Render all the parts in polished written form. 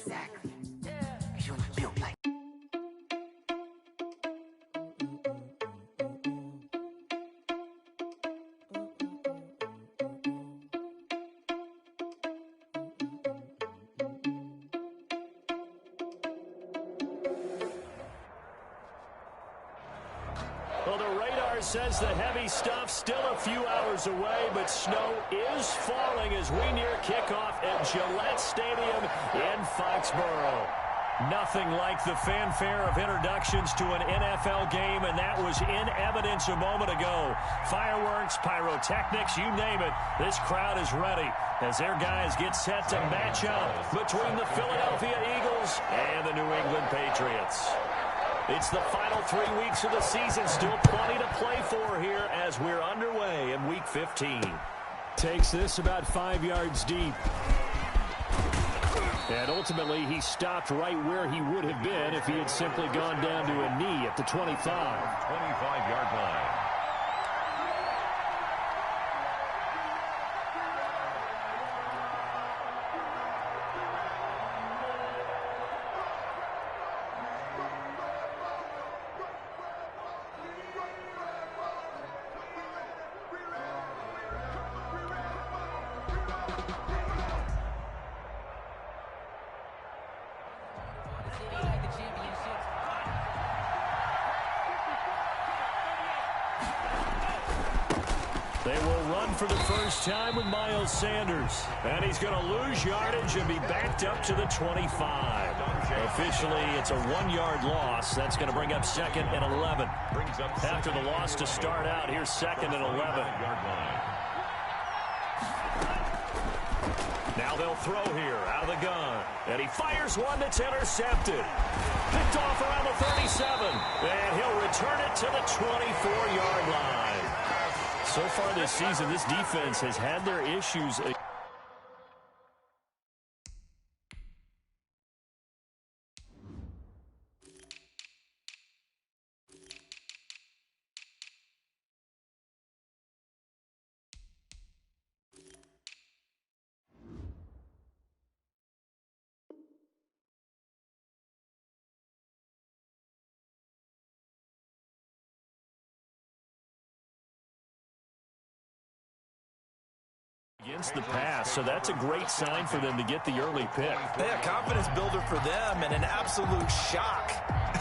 Exactly. Because you ain't built like. Well, the radar says the heavy stuff's still a few hours away, but snow is falling as we near kickoff at Gillette Stadium in Foxborough. Nothing like the fanfare of introductions to an NFL game, and that was in evidence a moment ago. Fireworks, pyrotechnics, you name it. This crowd is ready as their guys get set to match up between the Philadelphia Eagles and the New England Patriots. It's the final 3 weeks of the season. Still plenty to play for here as we're underway in Week 15. Takes this about 5 yards deep. And ultimately, he stopped right where he would have been if he had simply gone down to a knee at the 25. 25-yard line. They will run for the first time with Miles Sanders. And he's going to lose yardage and be backed up to the 25. Officially, it's a 1-yard loss. That's going to bring up 2nd and 11. After the loss to start out, here's 2nd and 11. Now they'll throw here out of the gun. And he fires one that's intercepted. Picked off around the 37. And he'll return it to the 24-yard line. So far this season, this defense has had their issues. Against the pass, so that's a great sign for them to get the early pick. Yeah, confidence builder for them and an absolute shock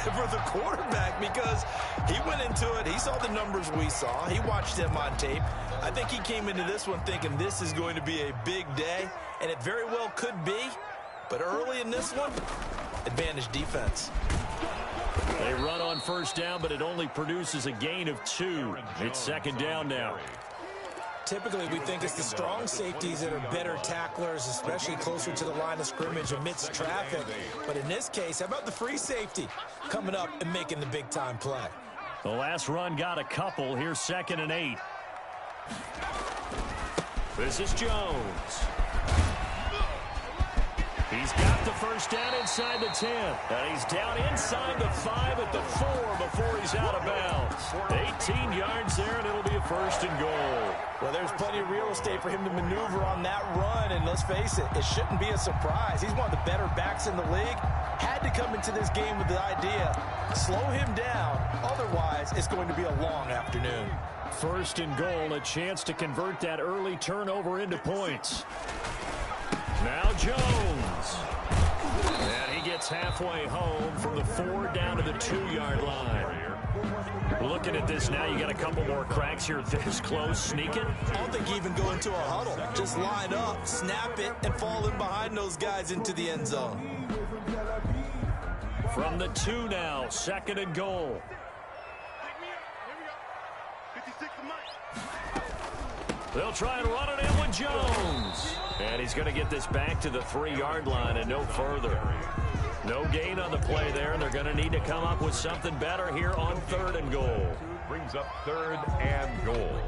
for the quarterback because he went into it. He saw the numbers we saw. He watched them on tape. I think he came into this one thinking this is going to be a big day, and it very well could be. But early in this one, advantage defense. They run on first down, but it only produces a gain of 2. It's 2nd down now. Typically, we think it's the strong safeties that are better tacklers, especially closer to the line of scrimmage amidst traffic. But in this case, how about the free safety coming up and making the big-time play? The last run got a couple. Here's 2nd and 8. This is Jones. He's got the first down inside the 10. And he's down inside the 5 at the 4 before he's out of bounds. 18 yards there, and it'll be a 1st and goal. Well, there's plenty of real estate for him to maneuver on that run, and let's face it, it shouldn't be a surprise. He's one of the better backs in the league. Had to come into this game with the idea, slow him down, otherwise it's going to be a long afternoon. 1st and goal, a chance to convert that early turnover into points. Now Jones. And he gets halfway home from the 4 down to the 2-yard line. Looking at this now, you got a couple more cracks here this close. Sneaking. I don't think you even go into a huddle. Just line up, snap it, and fall in behind those guys into the end zone. From the 2 now, 2nd and goal. They'll try and run it in with Jones. And he's going to get this back to the 3-yard line and no further. No gain on the play there, and they're going to need to come up with something better here on 3rd and goal. Brings up 3rd and goal.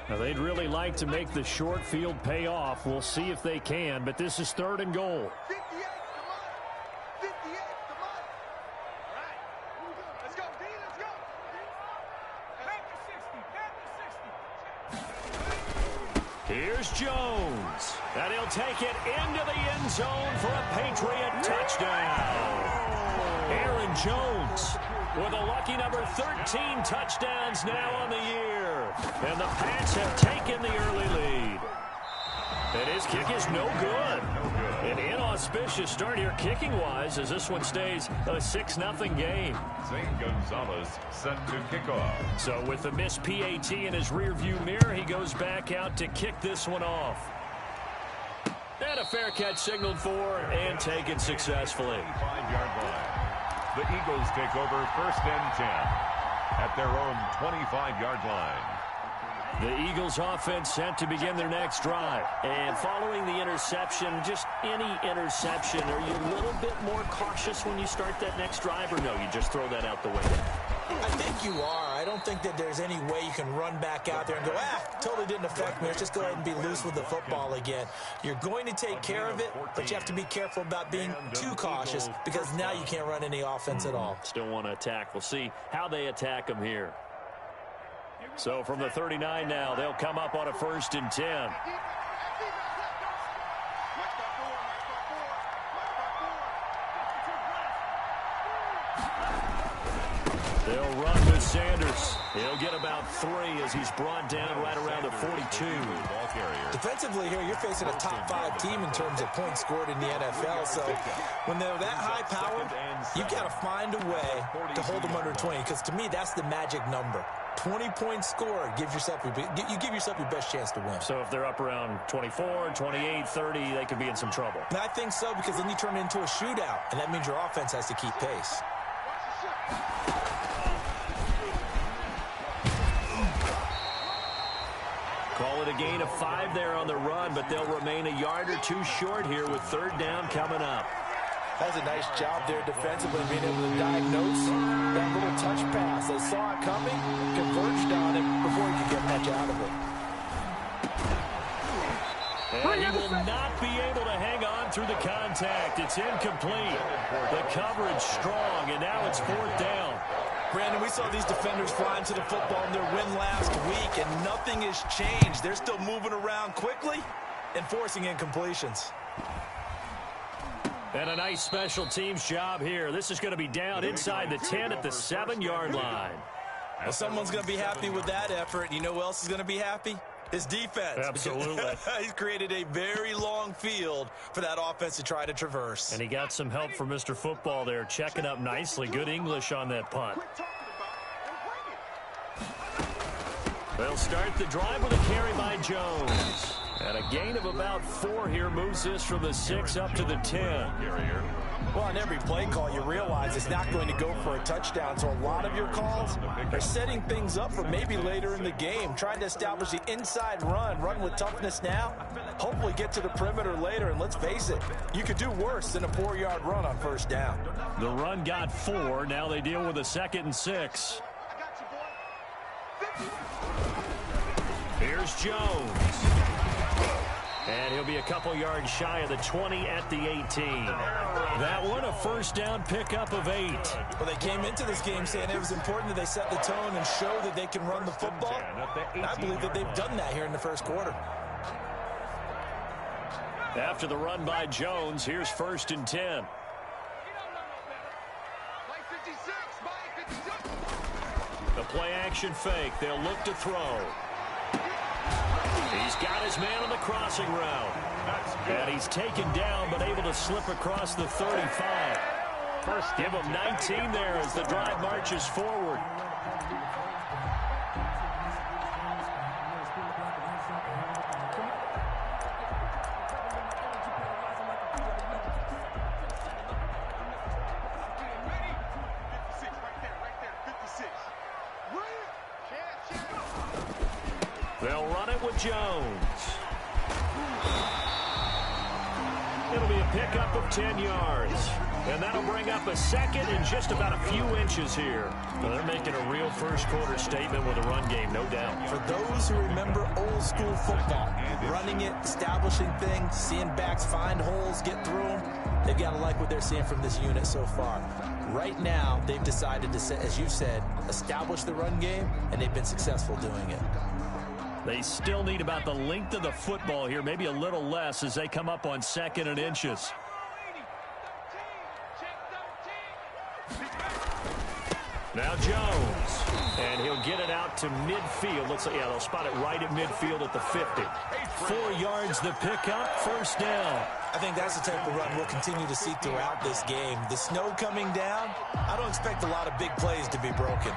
Now, they'd really like to make the short field pay off. We'll see if they can, but this is 3rd and goal. 58 to mine. 58 to mine. All right. Let's go, D. Let's go. Back to 60. Back to 60. Here's Jones. And he'll take it into the end zone for a Patriot touchdown. Aaron Jones with a lucky number 13 touchdowns now on the year. And the Pats have taken the early lead. And his kick is no good. An inauspicious start here kicking-wise as this one stays a 6-0 game. St. Gonzalez set to kick off. So with the missed PAT in his rearview mirror, he goes back out to kick this one off. And a fair catch signaled for and taken successfully. 5-yard line. The Eagles take over 1st and 10 at their own 25-yard line. The Eagles offense set to begin their next drive. And following the interception, just any interception, are you a little bit more cautious when you start that next drive, or no, you just throw that out the window? I think you are. I don't think that there's any way you can run back out there and go, totally didn't affect me. Let's just go ahead and be loose with the football again. You're going to take care of it, but you have to be careful about being too cautious because now you can't run any offense at all. Still want to attack. We'll see how they attack them here. So from the 39 now, they'll come up on a 1st and 10. They'll run with Sanders. He'll get about 3 as he's brought down right around the 42. Defensively here, you're facing a top 5 team in terms of points scored in the NFL. So when they're that high powered, you've got to find a way to hold them under 20. Because to me, that's the magic number. 20 points scored gives yourself you give yourself your best chance to win. So if they're up around 24, 28, 30, they could be in some trouble. And I think so, because then you turn it into a shootout, and that means your offense has to keep pace. Call it a gain of 5 there on the run, but they'll remain a yard or 2 short here with 3rd down coming up. That's a nice job there defensively, being able to diagnose that little touch pass. They saw it coming, converged on it before he could get much out of it. And he will not be able to hang on through the contact. It's incomplete. The coverage strong, and now it's 4th down. Brandon, we saw these defenders flying to the football in their win last week, and nothing has changed. They're still moving around quickly and forcing incompletions. And a nice special teams job here. This is going to be down inside the 10 at the 7-yard line. Well, someone's going to be happy with that effort. You know who else is going to be happy? His defense. Absolutely. He's created a very long field for that offense to try to traverse. And he got some help from Mr. Football there, checking up nicely. Good English on that punt. They'll start the drive with a carry by Jones. And a gain of about 4 here moves this from the 6 up to the 10. Well, on every play call, you realize it's not going to go for a touchdown. So a lot of your calls are setting things up for maybe later in the game, trying to establish the inside run with toughness now, hopefully get to the perimeter later. And let's face it, you could do worse than a 4-yard run on 1st down. The run got 4. Now they deal with a 2nd and 6. Here's Jones. And he'll be a couple yards shy of the 20 at the 18. That one a 1st down pickup of 8. Well, they came into this game saying it was important that they set the tone and show that they can run the football. And I believe that they've done that here in the 1st quarter. After the run by Jones, here's 1st and 10. The play action fake. They'll look to throw. He's got his man on the crossing route. And he's taken down, but able to slip across the 35. Give him 19 there as the drive marches forward. They'll run it with Jones. It'll be a pickup of 10 yards. And that'll bring up a second and just about a few inches here. Well, they're making a real first-quarter statement with a run game, no doubt. For those who remember old-school football, running it, establishing things, seeing backs find holes, get through them, they've got to like what they're seeing from this unit so far. Right now, they've decided to, as you said, establish the run game, and they've been successful doing it. They still need about the length of the football here, maybe a little less as they come up on 2nd and inches. Now Jones, and he'll get it out to midfield. Looks like, yeah, they'll spot it right at midfield at the 50. 4 yards the pickup, first down. I think that's the type of run we'll continue to see throughout this game. The snow coming down, I don't expect a lot of big plays to be broken.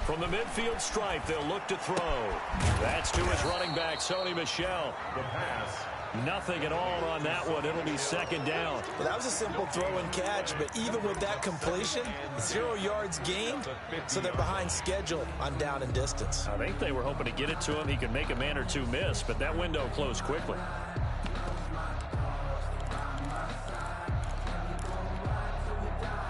From the midfield stripe, they'll look to throw. That's to his running back, Sony Michel. The pass. Nothing at all on that one. It'll be 2nd down. Well, that was a simple throw and catch, but even with that completion, 0 yards gained, so they're behind schedule on down and distance. I think they were hoping to get it to him. He could make a man or two miss, but that window closed quickly.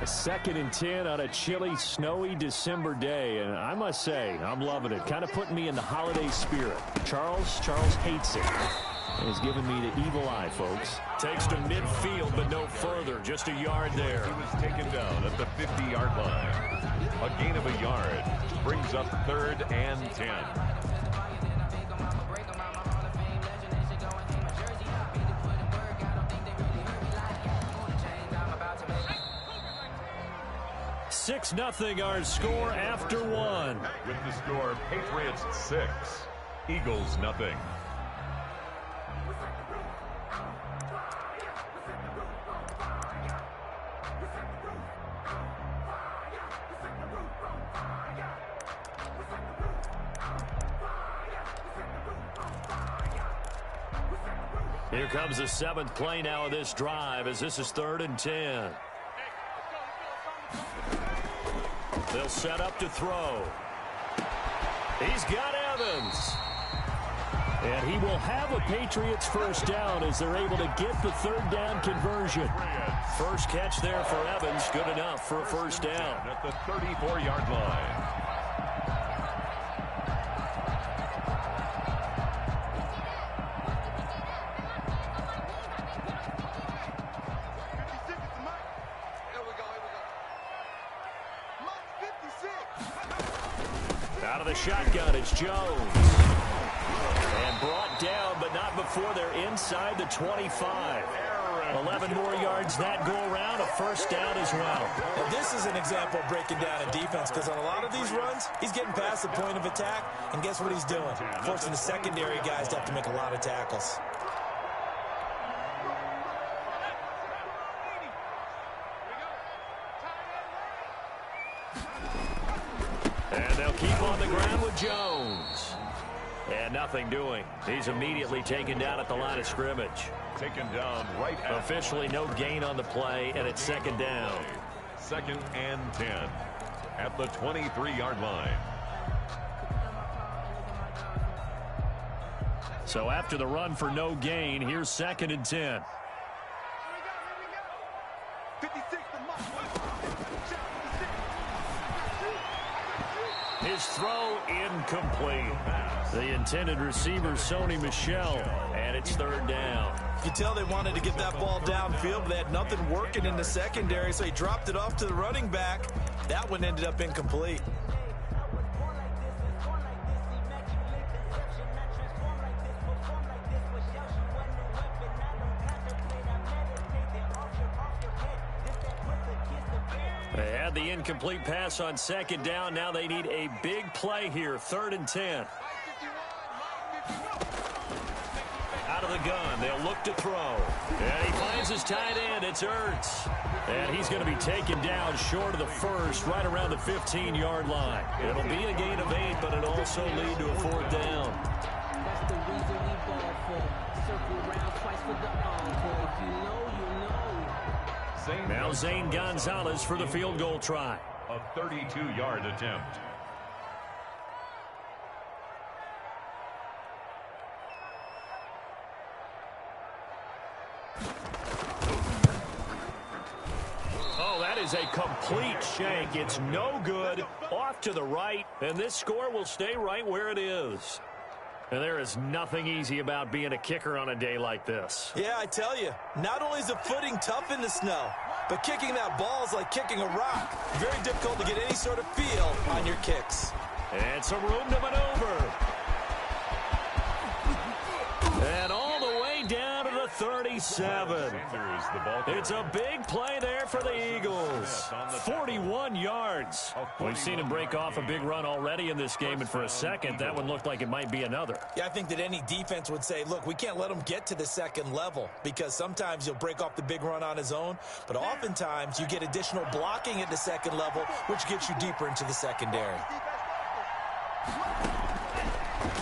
A 2nd and 10 on a chilly, snowy December day, and I must say, I'm loving it. Kind of putting me in the holiday spirit. Charles hates it. And has given me the evil eye, folks. Takes to midfield, but no further. Just a yard there. He was taken down at the 50-yard line. A gain of a yard brings up 3rd and 10. Six nothing our score after 1. With the score, Patriots 6, Eagles nothing. Here comes the 7th play now of this drive as this is 3rd and 10. They'll set up to throw. He's got Evans. And he will have a Patriots first down as they're able to get the 3rd down conversion. First catch there for Evans. Good enough for a first down. At the 34-yard line. Out of the shotgun, it's Jones. And brought down, but not before they're inside the 25. 11 more yards that go around, a first down as well. Now, this is an example of breaking down a defense, because on a lot of these runs, he's getting past the point of attack, and guess what he's doing? Forcing the secondary guys to have to make a lot of tackles. And they'll keep on the ground with Jones. And nothing doing. He's immediately taken down at the line of scrimmage. Taken down right at officially no gain on the play, and it's 2nd down. 2nd and 10 at the 23-yard line. So after the run for no gain, here's 2nd and 10. 56 His throw incomplete. The intended receiver, Sony Michel, and it's 3rd down. You can tell they wanted to get that ball downfield, but they had nothing working in the secondary, so he dropped it off to the running back. That one ended up incomplete. They had the incomplete pass on 2nd down. Now they need a big play here, 3rd and 10. Out of the gun, they'll look to throw. And he finds his tight end, it's Ertz. And he's going to be taken down short of the first, right around the 15-yard line. It'll be a gain of 8, but it'll also lead to a 4th down. That's the reason we ball for. Circle around twice for the encore. If you know, you know. Now now Zane Gonzalez for the field goal try. A 32-yard attempt. Oh, that is a complete shank. It's no good. Off to the right, and this score will stay right where it is. And there is nothing easy about being a kicker on a day like this. Yeah, I tell you, not only is the footing tough in the snow, but kicking that ball is like kicking a rock. Very difficult to get any sort of feel on your kicks. And some room to maneuver. And all the way down to the 37. It's a big play there for the Eagles. 41 yards. We've seen him break off a big run already in this game, and for a second, that one looked like it might be another. Yeah, I think that any defense would say, look, we can't let him get to the second level, because sometimes he'll break off the big run on his own, but oftentimes you get additional blocking at the second level, which gets you deeper into the secondary.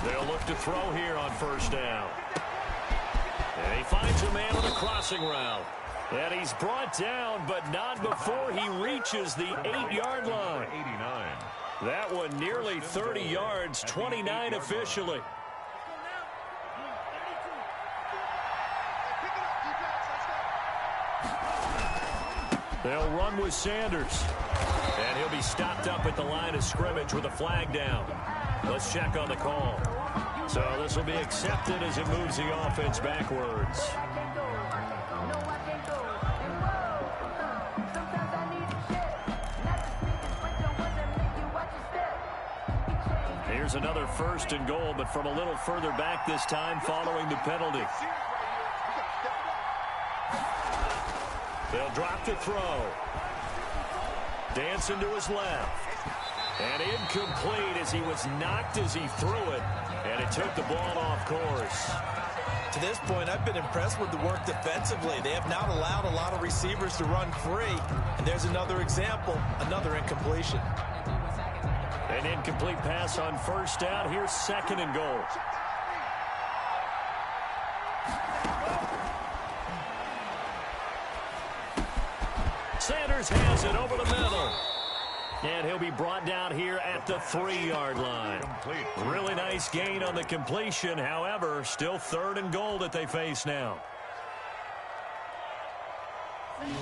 They'll look to throw here on first down. And he finds a man on a crossing route. And he's brought down, but not before he reaches the 8-yard line. 89. That one nearly 30 yards, 29 officially. They'll run with Sanders. And he'll be stopped up at the line of scrimmage with a flag down. Let's check on the call. So this will be accepted as it moves the offense backwards. Here's another 1st and goal, but from a little further back this time following the penalty. They'll drop to throw. Dancing to his left. And incomplete as he was knocked as he threw it. And it took the ball off course. To this point, I've been impressed with the work defensively. They have not allowed a lot of receivers to run free. And there's another example, another incompletion. An incomplete pass on first down. Here's 2nd and goal. Sanders has it over the middle. And he'll be brought down here at the 3-yard line. Really nice gain on the completion. However, still 3rd and goal that they face now. He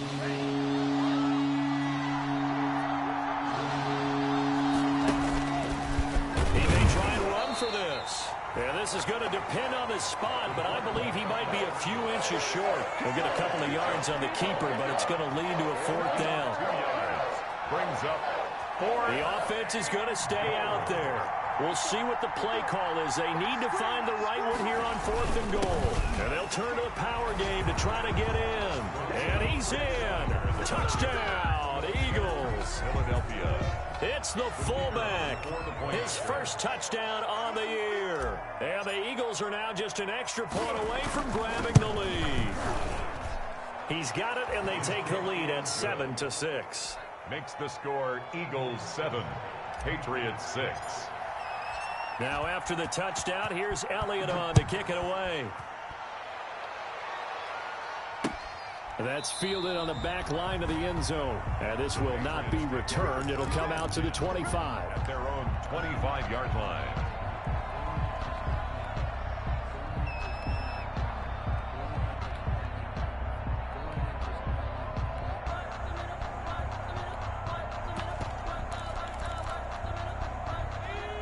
may try and run for this. And this is going to depend on the spot, but I believe he might be a few inches short. He'll get a couple of yards on the keeper, but it's going to lead to a 4th down. Brings up 4. The offense is going to stay out there. We'll see what the play call is. They need to find the right one here on 4th and goal. And they'll turn to the power game to try to get in. And he's in. Touchdown, Eagles. Philadelphia. It's the fullback. His first touchdown on the year. And the Eagles are now just an extra point away from grabbing the lead. He's got it, and they take the lead at 7-6. Makes the score Eagles 7, Patriots 6. Now after the touchdown, here's Elliott on to kick it away. That's fielded on the back line of the end zone. And this will not be returned. It'll come out to the 25. At their own 25-yard line.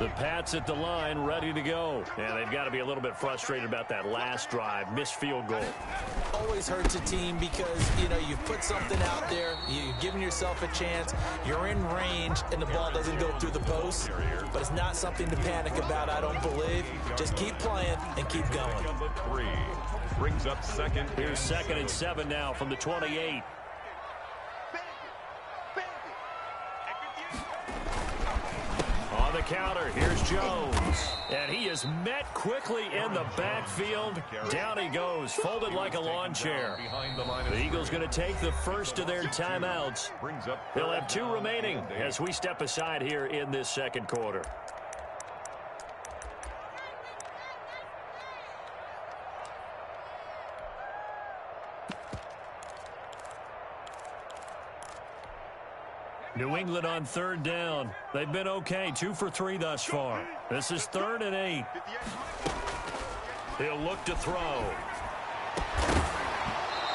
The Pats at the line, ready to go. And they've got to be a little bit frustrated about that last drive, missed field goal. Always hurts a team because, you know, you put something out there, you've given yourself a chance, you're in range, and the ball doesn't go through the post. But it's not something to panic about, I don't believe. Just keep playing and keep going. Number 3 brings up 2nd. Here's 2nd and 7 now from the 28. On the counter, here's Jones. And he is met quickly in the backfield. Down he goes, folded like a lawn chair. The Eagles going to take the first of their timeouts. They'll have 2 remaining as we step aside here in this 2nd quarter. New England on third down. They've been okay, 2 for 3 thus far. This is 3rd and 8. He'll look to throw.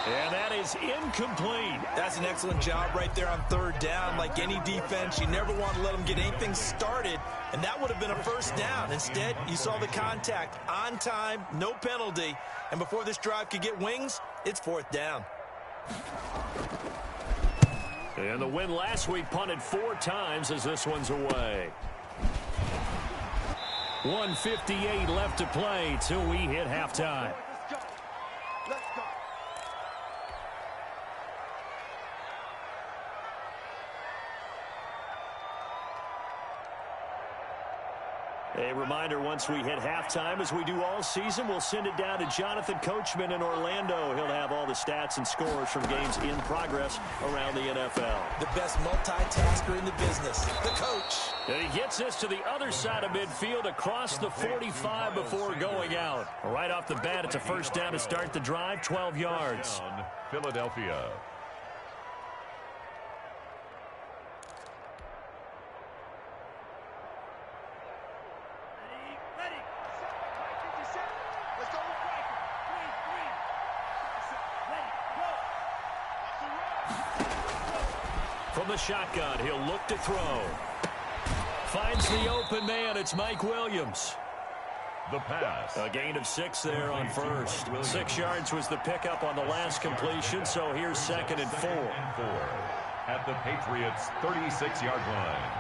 And that is incomplete. That's an excellent job right there on 3rd down. Like any defense, you never want to let them get anything started, and that would have been a 1st down. Instead, you saw the contact on time, no penalty, and before this drive could get wings, it's 4th down. And the win last week punted 4 times as this one's away. 1:58 left to play till we hit halftime. Let's go. A reminder, once we hit halftime, as we do all season, we'll send it down to Jonathan Coachman in Orlando. He'll have all the stats and scores from games in progress around the NFL. The best multitasker in the business, the coach. And he gets us to the other side of midfield across the 45 before going out. Right off the bat, it's a 1st down to start the drive, 12 yards. Philadelphia. From the shotgun, he'll look to throw. Finds the open man. It's Mike Williams. The pass. A gain of 6 there on 1st. 6 yards was the pickup on the last completion, so here's 2nd and 4. At the Patriots' 36-yard line.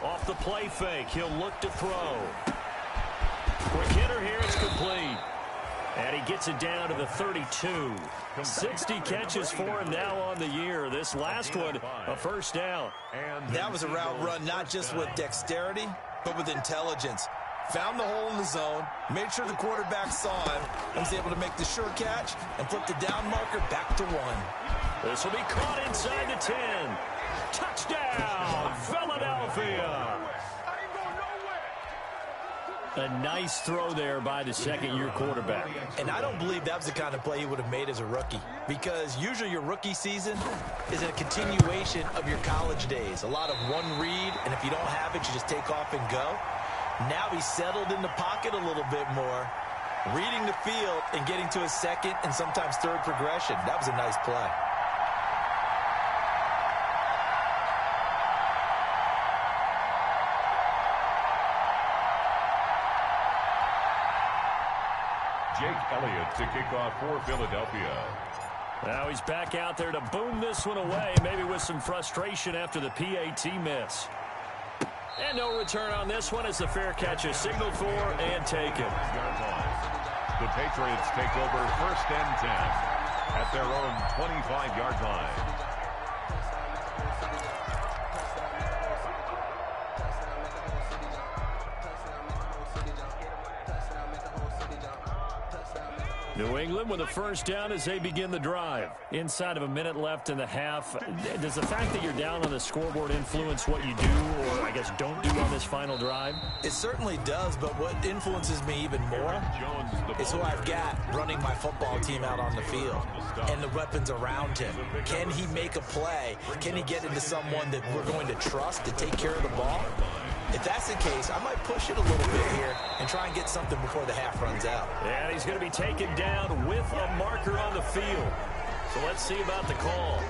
Off the play fake, he'll look to throw. Quick hitter here, it's complete. And he gets it down to the 32. 60 catches for him now on the year. This last one, a 1st down. That was a route run not just with dexterity, but with intelligence. Found the hole in the zone, made sure the quarterback saw him, and was able to make the sure catch and flip the down marker back to 1. This will be caught inside the 10. Touchdown, Philadelphia. A nice throw there by the 2nd-year quarterback. And I don't believe that was the kind of play he would have made as a rookie, because usually your rookie season is a continuation of your college days. A lot of one read, and if you don't have it, you just take off and go. Now he's settled in the pocket a little bit more, reading the field and getting to his 2nd and sometimes 3rd progression. That was a nice play. Jake Elliott to kick off for Philadelphia. Now he's back out there to boom this one away, maybe with some frustration after the PAT miss. And no return on this one as the fair catch is signaled for and taken. The Patriots take over 1st and 10 at their own 25-yard line. New England with a 1st down as they begin the drive. Inside of a minute left in the half. Does the fact that you're down on the scoreboard influence what you do, or I guess don't do on this final drive? It certainly does, but what influences me even more is who I've got running my football team out on the field and the weapons around him. Can he make a play? Can he get into someone that we're going to trust to take care of the ball? If that's the case, I might push it a little bit here and try and get something before the half runs out. And he's going to be taken down with a marker on the field. So let's see about the call.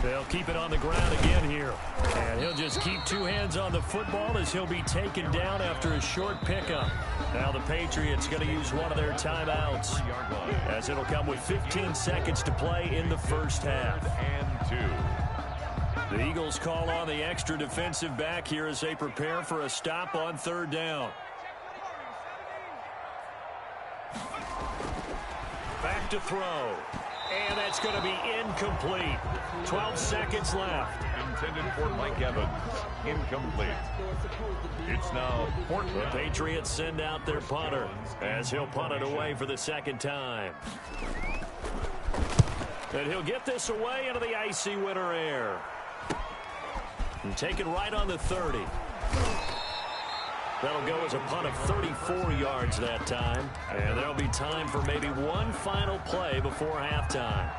They'll keep it on the ground again here. And he'll just keep 2 hands on the football as he'll be taken down after a short pickup. Now the Patriots going to use one of their timeouts as it'll come with 15 seconds to play in the 1st half. And 2. The Eagles call on the extra defensive back here as they prepare for a stop on 3rd down. Back to throw. And that's going to be incomplete. 12 seconds left. Intended for Mike Evans. Incomplete. It's now fourth. The Patriots send out their punter as he'll punt it away for the second time. And he'll get this away into the icy winter air. And take it right on the 30. That'll go as a punt of 34 yards that time. And there'll be time for maybe one final play before halftime.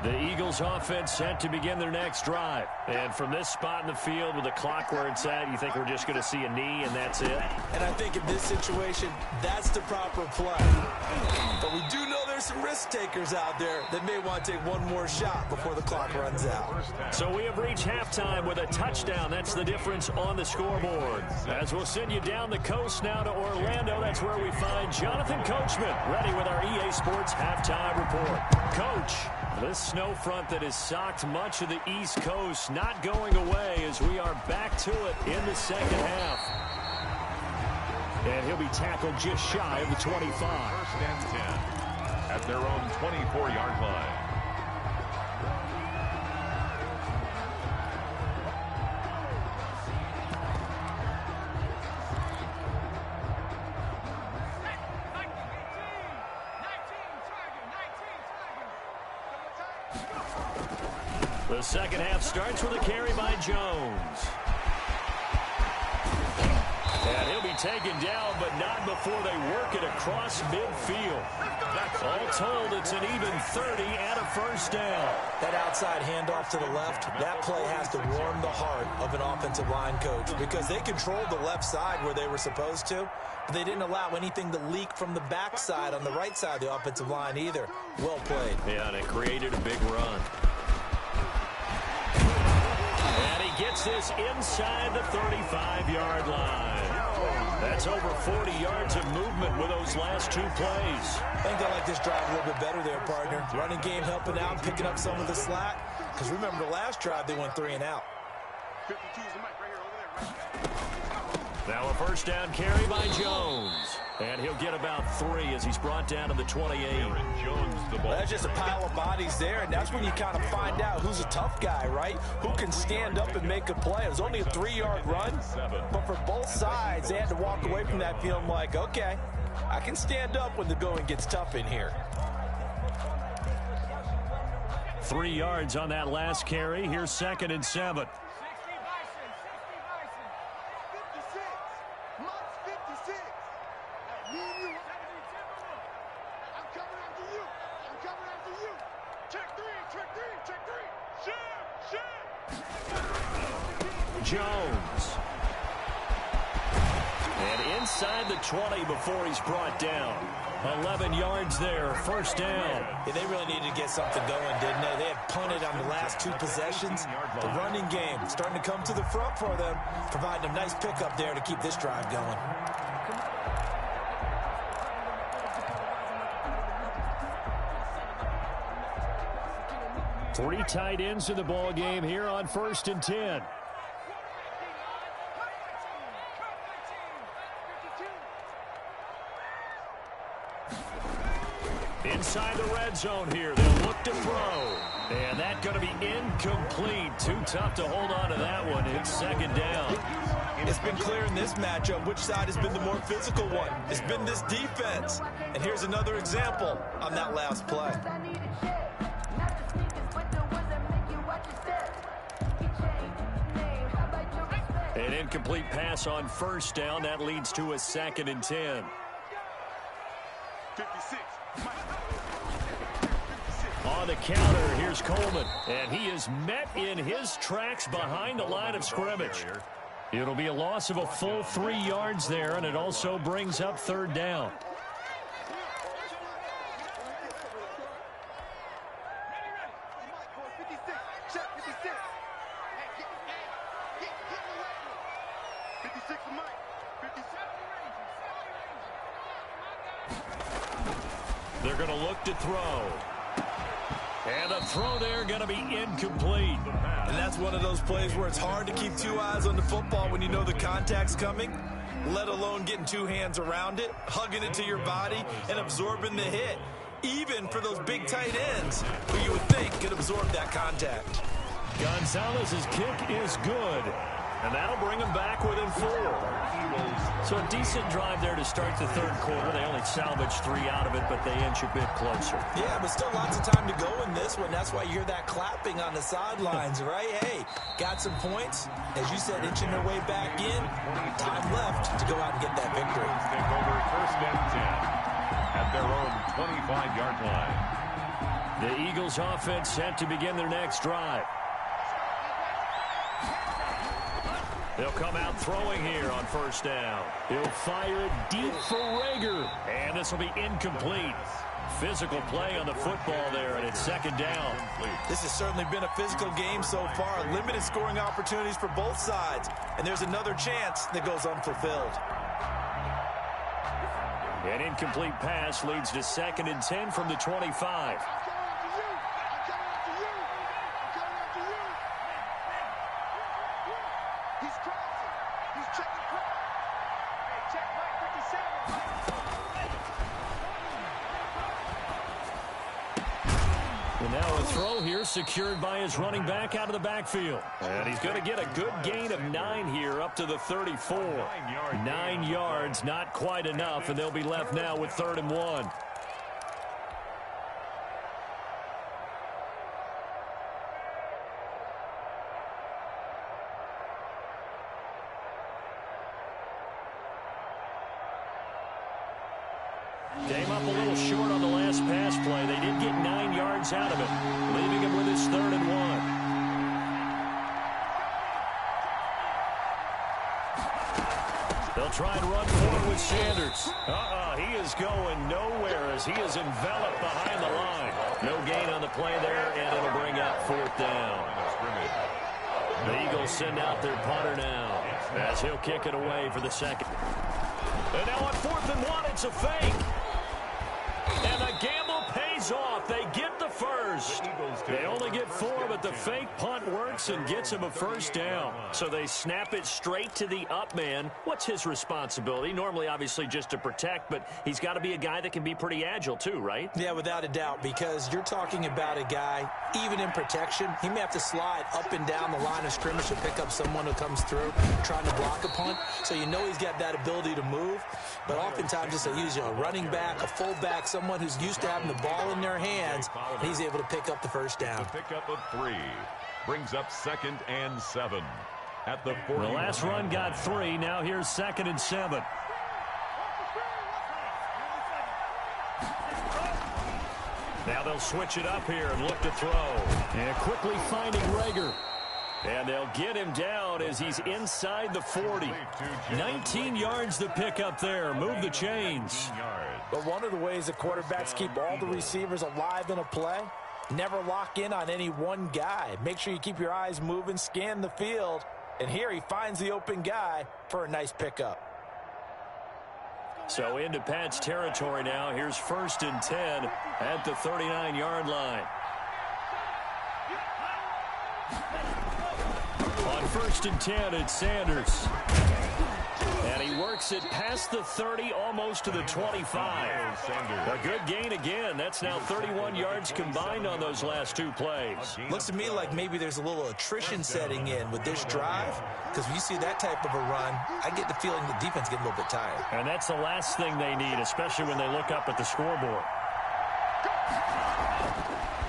The Eagles offense set to begin their next drive. And from this spot in the field with the clock where it's at, you think we're just going to see a knee and that's it? And I think in this situation, that's the proper play. But we do know there's some risk takers out there that may want to take one more shot before the clock runs out. So we have reached halftime with a touchdown. That's the difference on the scoreboard. As we'll send you down the coast now to Orlando, that's where we find Jonathan Coachman, ready with our EA Sports halftime report. Coach, this snow front that has socked much of the East Coast not going away as we are back to it in the second half. And he'll be tackled just shy of the 25. First and 10 at their own 24-yard line. The second half starts with a carry by Jones. And he'll be taken down, but not before they work it across midfield. All told, it's an even 30 and a first down. That outside handoff to the left, that play has to warm the heart of an offensive line coach because they controlled the left side where they were supposed to, but they didn't allow anything to leak from the backside on the right side of the offensive line either. Well played. Yeah, and it created a big run. And he gets this inside the 35-yard line. That's over 40 yards of movement with those last two plays. I think they like this drive a little bit better there, partner. Running game helping out, picking up some of the slack. Because remember, the last drive, they went 3 and out. 52 is the mic right here, over there, right? Now a first down carry by Jones. And he'll get about 3 as he's brought down to the 28. Jones, the ball. That's just a pile of bodies there, and that's when you kind of find out who's a tough guy, right? Who can stand up and make a play. It was only a 3-yard run, but for both sides, they had to walk away from that feeling like, okay, I can stand up when the going gets tough in here. 3 yards on that last carry. Here's 2nd and 7. 56. Lux 56. Me and you. I'm coming after you. I'm coming after you. Check 3, check 3, check 3. Shoot, shoot. Jones. And inside the 20 before he's brought down. 11 yards there, first down. Yeah, they really needed to get something going, didn't they? They had punted on the last 2 possessions. The running game starting to come to the front for them, providing a nice pickup there to keep this drive going. Three tight ends in the ball game here on 1st and 10. Inside the red zone here. They'll look to throw. And that's going to be incomplete. Too tough to hold on to that one. It's 2nd down. It's been clear in this matchup which side has been the more physical one. It's been this defense. And here's another example on that last play. An incomplete pass on first down. That leads to a 2nd and 10. 56. On the counter, here's Coleman. And he is met in his tracks behind the line of scrimmage. It'll be a loss of a full 3 yards there, and it also brings up 3rd down. They're going to look to throw. And the throw there going to be incomplete. And that's one of those plays where it's hard to keep two eyes on the football when you know the contact's coming, let alone getting two hands around it, hugging it to your body, and absorbing the hit. Even for those big tight ends who you would think could absorb that contact. Gonzalez's kick is good. And that'll bring them back within 4. So a decent drive there to start the third quarter. They only salvaged 3 out of it, but they inch a bit closer. Yeah, but still lots of time to go in this one. That's why you hear that clapping on the sidelines, right? Hey, got some points. As you said, inching their way back in. Time left to go out and get that victory. Take over first and 10 at their own 25-yard line. The Eagles offense set to begin their next drive. They'll come out throwing here on first down. He'll fire it deep for Rager. And this will be incomplete. Physical play on the football there, and it's second down. This has certainly been a physical game so far. Limited scoring opportunities for both sides. And there's another chance that goes unfulfilled. An incomplete pass leads to second and 10 from the 25. And now a throw here secured by his running back out of the backfield. And he's going to get a good gain of 9 here up to the 34. 9 yards, not quite enough, and they'll be left now with 3rd and 1. Came up a little short on the last pass play. They did get 9 yards out of it, leaving him with his 3rd and 1. They'll try and run forward with Sanders. He is going nowhere as he is enveloped behind the line. No gain on the play there, and it'll bring up 4th down. The Eagles send out their punter now as he'll kick it away for the second. And now on 4th and 1, it's a fake. And the gamble pays off. They get the first. They only get 4, but the fake punt works and gets him a first down. So they snap it straight to the up man. What's his responsibility? Normally, obviously, just to protect, but he's got to be a guy that can be pretty agile too, right? Yeah, without a doubt, because you're talking about a guy, even in protection, he may have to slide up and down the line of scrimmage to pick up someone who comes through trying to block a punt. So you know he's got that ability to move, but oftentimes it's usually a running back, a fullback, someone who's used to having the ball in their hands, and he's able to pick up the first down. The pickup of 3 brings up 2nd and 7 at the 40. The last run got 3. Now here's 2nd and 7. Now they'll switch it up here and look to throw. And quickly finding Rager. And they'll get him down as he's inside the 40. 19 yards to pick up there. Move the chains. But one of the ways that quarterbacks keep all the receivers alive in a play, never lock in on any one guy. Make sure you keep your eyes moving, scan the field. And here he finds the open guy for a nice pickup. So into Pat's territory now. Here's 1st and 10 at the 39-yard line. On 1st and 10, it's Sanders. And he works it past the 30, almost to the 25. A good gain again. That's now 31 yards combined on those last 2 plays. Looks to me like maybe there's a little attrition setting in with this drive, because when you see that type of a run, I get the feeling the defense getting a little bit tired. And that's the last thing they need, especially when they look up at the scoreboard.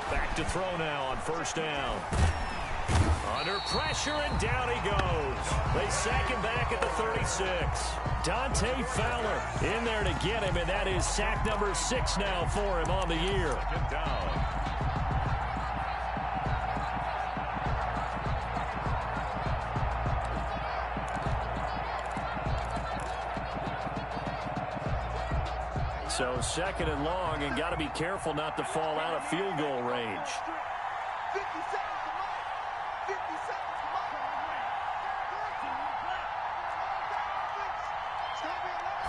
Back to throw now on 1st down. Under pressure, and down he goes. They sack him back at the 36. Dante Fowler in there to get him, and that is sack number 6 now for him on the year. 2nd down. So 2nd and long, and got to be careful not to fall out of field goal range. 50 seconds to Mike. 50 seconds to Mike. 13. It's going to be a long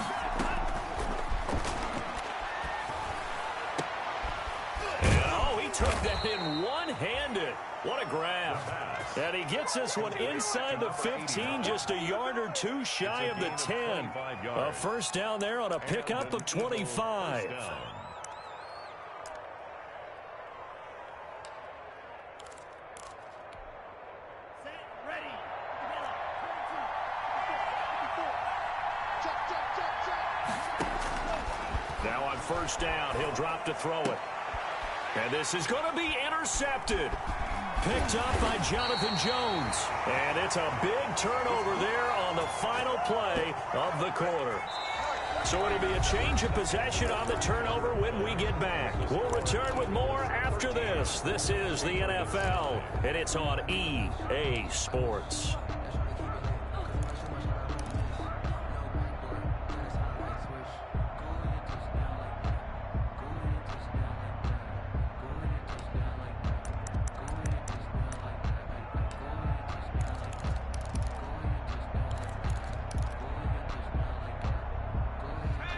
And, he took that in one-handed. What a grab. And he gets this one inside the 15, just a yard or two shy of the 10. A first down there on a pickup of 25. Now on first down, he'll drop to throw it. And this is going to be intercepted. Picked up by Jonathan Jones. And it's a big turnover there on the final play of the quarter. So it'll be a change of possession on the turnover when we get back. We'll return with more after this. This is the NFL, and it's on EA Sports.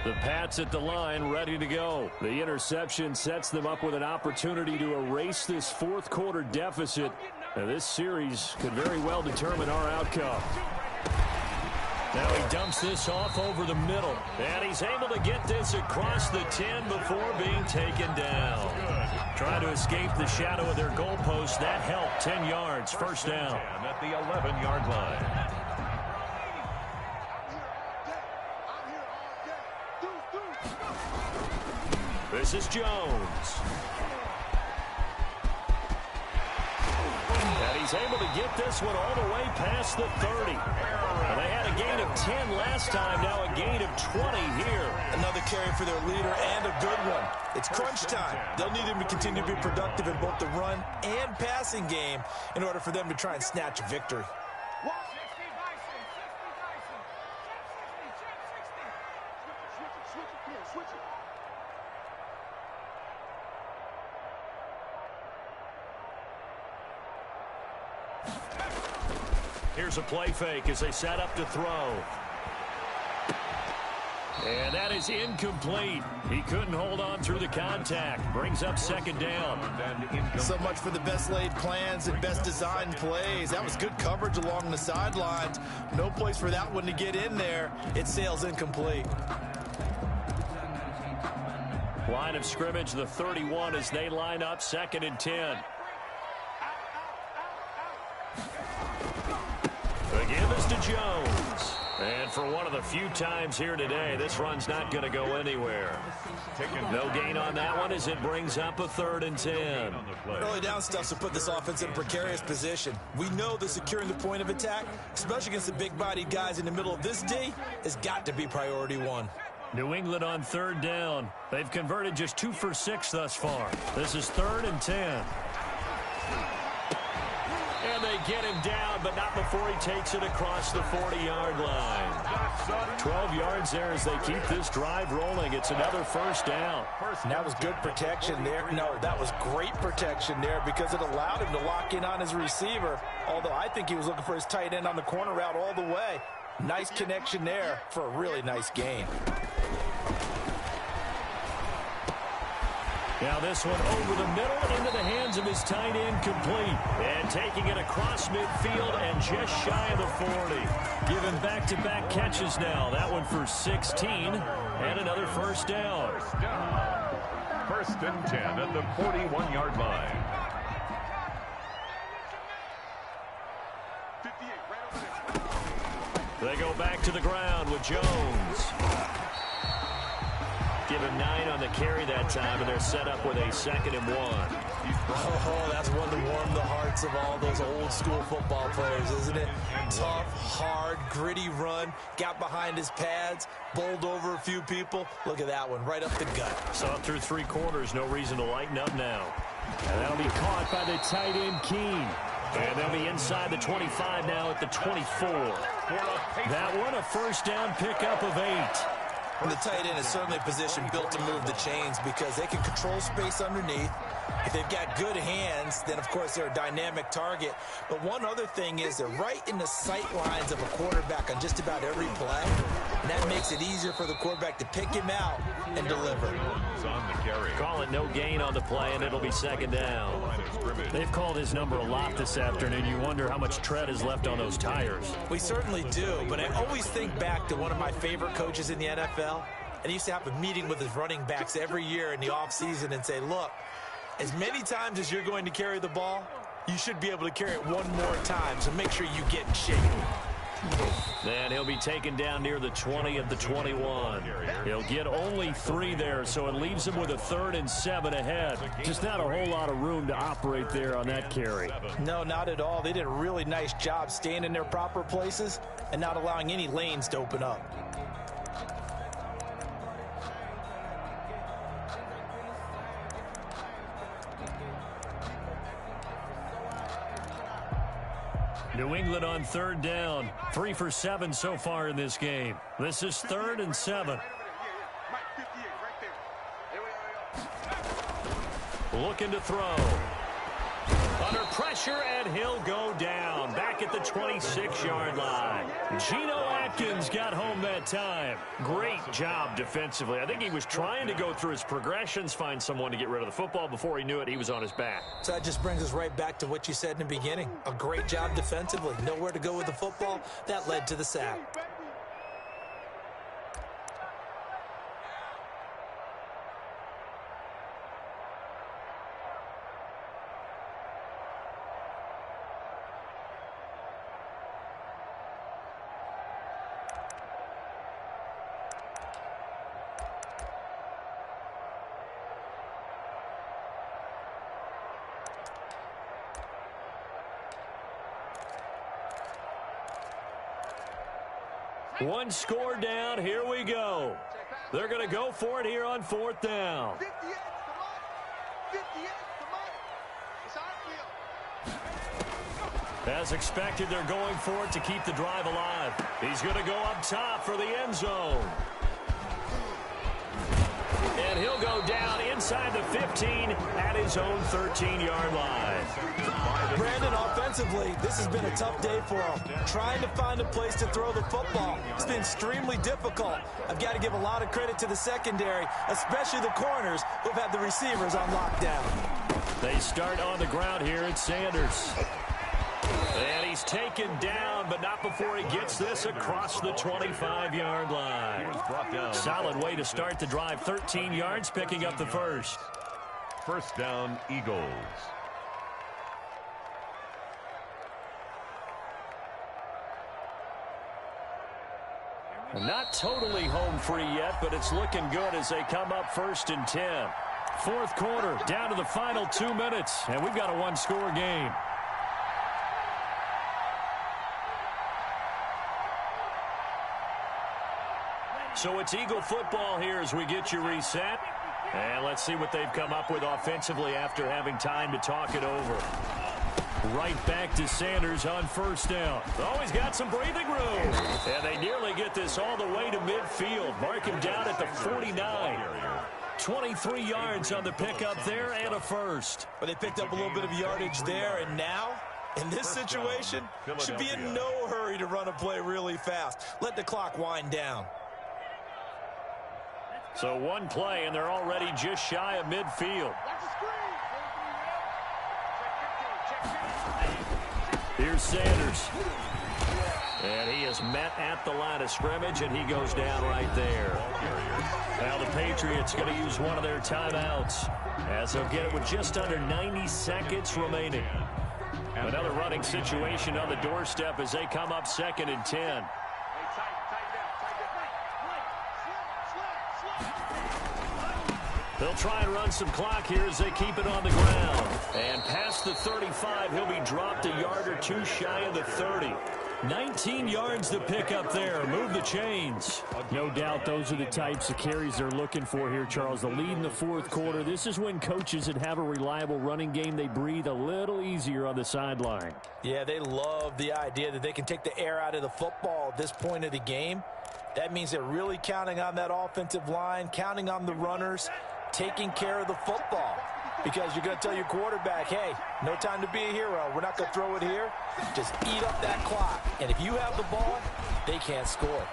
The Pats at the line, ready to go. The interception sets them up with an opportunity to erase this fourth quarter deficit. Now, this series could very well determine our outcome. Now he dumps this off over the middle. And he's able to get this across the 10 before being taken down. Trying to escape the shadow of their goalpost. That helped. 10 yards, first down. At the 11-yard line. This is Jones. And he's able to get this one all the way past the 30. And they had a gain of 10 last time, now a gain of 20 here. Another carry for their leader and a good one. It's crunch time. They'll need him to continue to be productive in both the run and passing game in order for them to try and snatch a victory. Here's a play fake as they set up to throw. And that is incomplete. He couldn't hold on through the contact. Brings up second down. So much for the best laid plans and best designed plays. That was good coverage along the sidelines. No place for that one to get in there. It sails incomplete. Line of scrimmage, the 31 as they line up, 2nd and 10. The give is to Jones. And for one of the few times here today, this run's not going to go anywhere. No gain on that one as it brings up a 3rd and 10. Early down stuff to put this offense in a precarious position. We know that securing the point of attack, especially against the big-bodied guys in the middle of this D, has got to be priority one. New England on 3rd down. They've converted just 2 for 6 thus far. This is 3rd and 10. And they get him down, but not before he takes it across the 40-yard line. 12 yards there as they keep this drive rolling. It's another first down. And that was good protection there. No, that was great protection there because it allowed him to lock in on his receiver, although I think he was looking for his tight end on the corner route all the way. Nice connection there for a really nice gain. Now this one over the middle into the hands of his tight end, complete. And taking it across midfield and just shy of the 40. Given back-to-back catches now. That one for 16 and another first down. First and 10 at the 41-yard line. They go back to the ground with Jones. Give him 9 on the carry that time, and they're set up with a 2nd and 1. Oh, that's one to warm the hearts of all those old-school football players, isn't it? Tough, hard, gritty run, got behind his pads, bowled over a few people. Look at that one, right up the gut. Saw through 3 quarters, no reason to lighten up now. And that'll be caught by the tight end, Keene. And they'll be inside the 25 now at the 24. That one, a first down pickup of 8. And the tight end is certainly a position built to move the chains because they can control space underneath. If they've got good hands, then, of course, they're a dynamic target. But one other thing is they're right in the sight lines of a quarterback on just about every play. And that makes it easier for the quarterback to pick him out and deliver. On the carry. Call it no gain on the play, and it'll be second down. They've called his number a lot this afternoon. You wonder how much tread is left on those tires. We certainly do, but I always think back to one of my favorite coaches in the NFL, and he used to have a meeting with his running backs every year in the offseason and say, look, as many times as you're going to carry the ball, you should be able to carry it one more time, so make sure you get in shape. And he'll be taken down near the 20 of the 21. He'll get only 3 there, so it leaves him with a 3rd and 7 ahead. Just not a whole lot of room to operate there on that carry. No, not at all. They did a really nice job staying in their proper places and not allowing any lanes to open up. New England on 3rd down. 3 for 7 so far in this game. This is 3rd and 7. Looking to throw. Under pressure, and he'll go down. Back at the 26-yard line. Geno Atkins got home that time. Great job defensively. I think he was trying to go through his progressions, find someone to get rid of the football. Before he knew it, he was on his back. So that just brings us right back to what you said in the beginning. A great job defensively. Nowhere to go with the football. That led to the sack. One score down. Here we go. They're going to go for it here on 4th down. 58's the money. 58's the money. It's our field. As expected, they're going for it to keep the drive alive. He's going to go up top for the end zone. And he'll go down inside the 15 at his own 13-yard line. Brandon, offensively, this has been a tough day for him. Trying to find a place to throw the football. It's been extremely difficult. I've got to give a lot of credit to the secondary, especially the corners who've had the receivers on lockdown. They start on the ground here at Sanders. And he's taken down, but not before he gets this across the 25-yard line. Solid way to start the drive. 13 yards, picking up the first. First down, Eagles. Not totally home free yet, but it's looking good as they come up 1st and 10. 4th quarter, down to the final 2 minutes, and we've got a one-score game. So it's Eagle football here as we get you reset. And let's see what they've come up with offensively after having time to talk it over. Right back to Sanders on 1st down. Always got some breathing room. And they nearly get this all the way to midfield. Mark him down at the 49. 23 yards on the pickup there and a first. But they picked up a little bit of yardage there, and now, in this situation, should be in no hurry to run a play really fast. Let the clock wind down. So one play, and they're already just shy of midfield. Here's Sanders. And he is met at the line of scrimmage, and he goes down right there. Now the Patriots going to use one of their timeouts as they'll get it with just under 90 seconds remaining. Another running situation on the doorstep as they come up 2nd and 10. They'll try and run some clock here as they keep it on the ground. And past the 35, he'll be dropped a yard or two shy of the 30. 19 yards to pick up there. Move the chains. No doubt those are the types of carries they're looking for here, Charles. The lead in the 4th quarter. This is when coaches that have a reliable running game, they breathe a little easier on the sideline. Yeah, they love the idea that they can take the air out of the football at this point of the game. That means they're really counting on that offensive line, counting on the runners, taking care of the football. Because you're going to tell your quarterback, hey, no time to be a hero. We're not going to throw it here. Just eat up that clock. And if you have the ball, they can't score.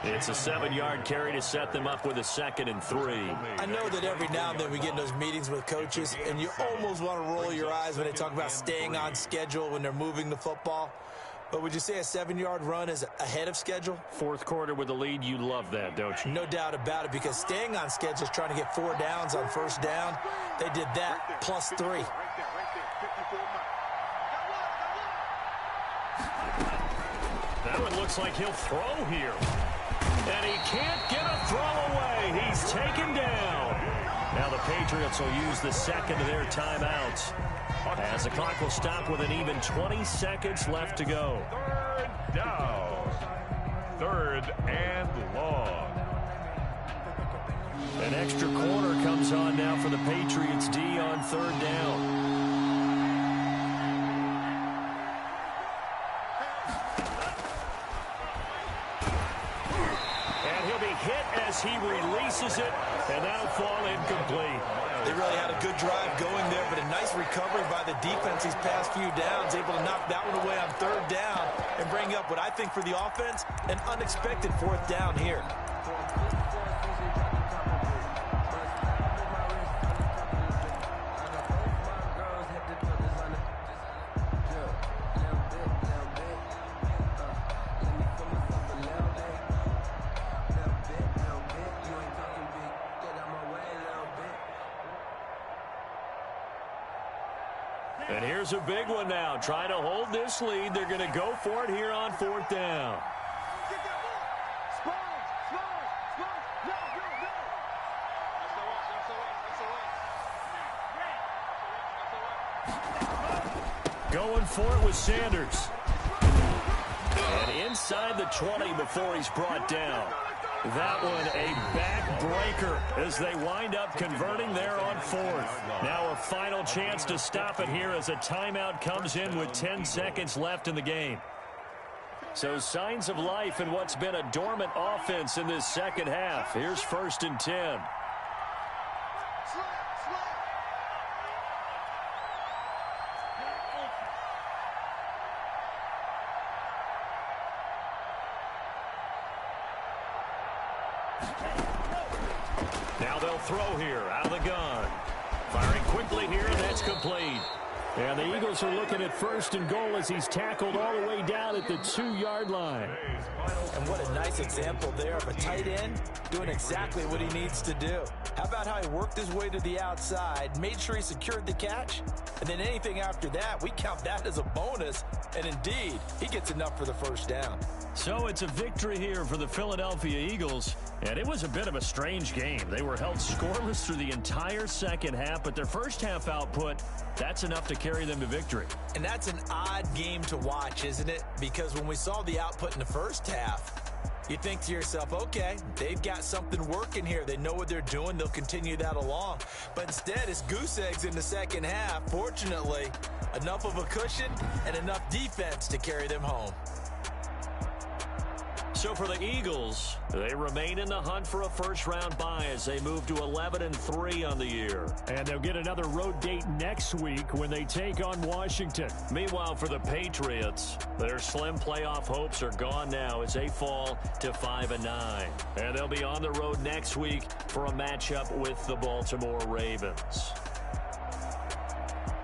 It's a 7-yard carry to set them up with a 2nd and 3. I know that every now and then we get in those meetings with coaches, and you almost want to roll your eyes when they talk about staying on schedule when they're moving the football. But would you say a 7-yard run is ahead of schedule? Fourth quarter with the lead, you love that, don't you? No doubt about it, because staying on schedule is trying to get 4 downs on first down. They did that, plus 3. That one looks like he'll throw here. And he can't get a throw away. He's taken down. Now the Patriots will use the second of their timeouts, as the clock will stop with an even 20 seconds left to go. 3rd down. 3rd and long. An extra corner comes on now for the Patriots D on 3rd down. He releases it, and that'll fall incomplete. They really had a good drive going there, but a nice recovery by the defense these past few downs, able to knock that one away on 3rd down and bring up what I think for the offense, an unexpected 4th down here. And here's a big one now. Trying to hold this lead. They're going to go for it here on 4th down. Going for it with Sanders. And inside the 20 before he's brought down. That one a backbreaker as they wind up converting there on 4th. Now a final chance to stop it here as a timeout comes in with 10 seconds left in the game. So signs of life in what's been a dormant offense in this second half. Here's 1st and 10. Now they'll throw here out of the gun. Firing quickly here, and that's complete. And the Eagles are looking at 1st and goal as he's tackled all the way down at the 2-yard line. And what a nice example there of a tight end doing exactly what he needs to do. How about how he worked his way to the outside, made sure he secured the catch, and then anything after that, we count that as a bonus. And indeed, he gets enough for the 1st down. So it's a victory here for the Philadelphia Eagles. And it was a bit of a strange game. They were held scoreless through the entire second half, but their first half output, that's enough to carry them to victory. And that's an odd game to watch, isn't it? Because when we saw the output in the first half, you think to yourself, okay, they've got something working here. They know what they're doing. They'll continue that along. But instead, it's goose eggs in the second half. Fortunately, enough of a cushion and enough defense to carry them home. So for the Eagles, they remain in the hunt for a first-round bye as they move to 11-3 on the year. And they'll get another road date next week when they take on Washington. Meanwhile, for the Patriots, their slim playoff hopes are gone now as they fall to 5-9. And they'll be on the road next week for a matchup with the Baltimore Ravens.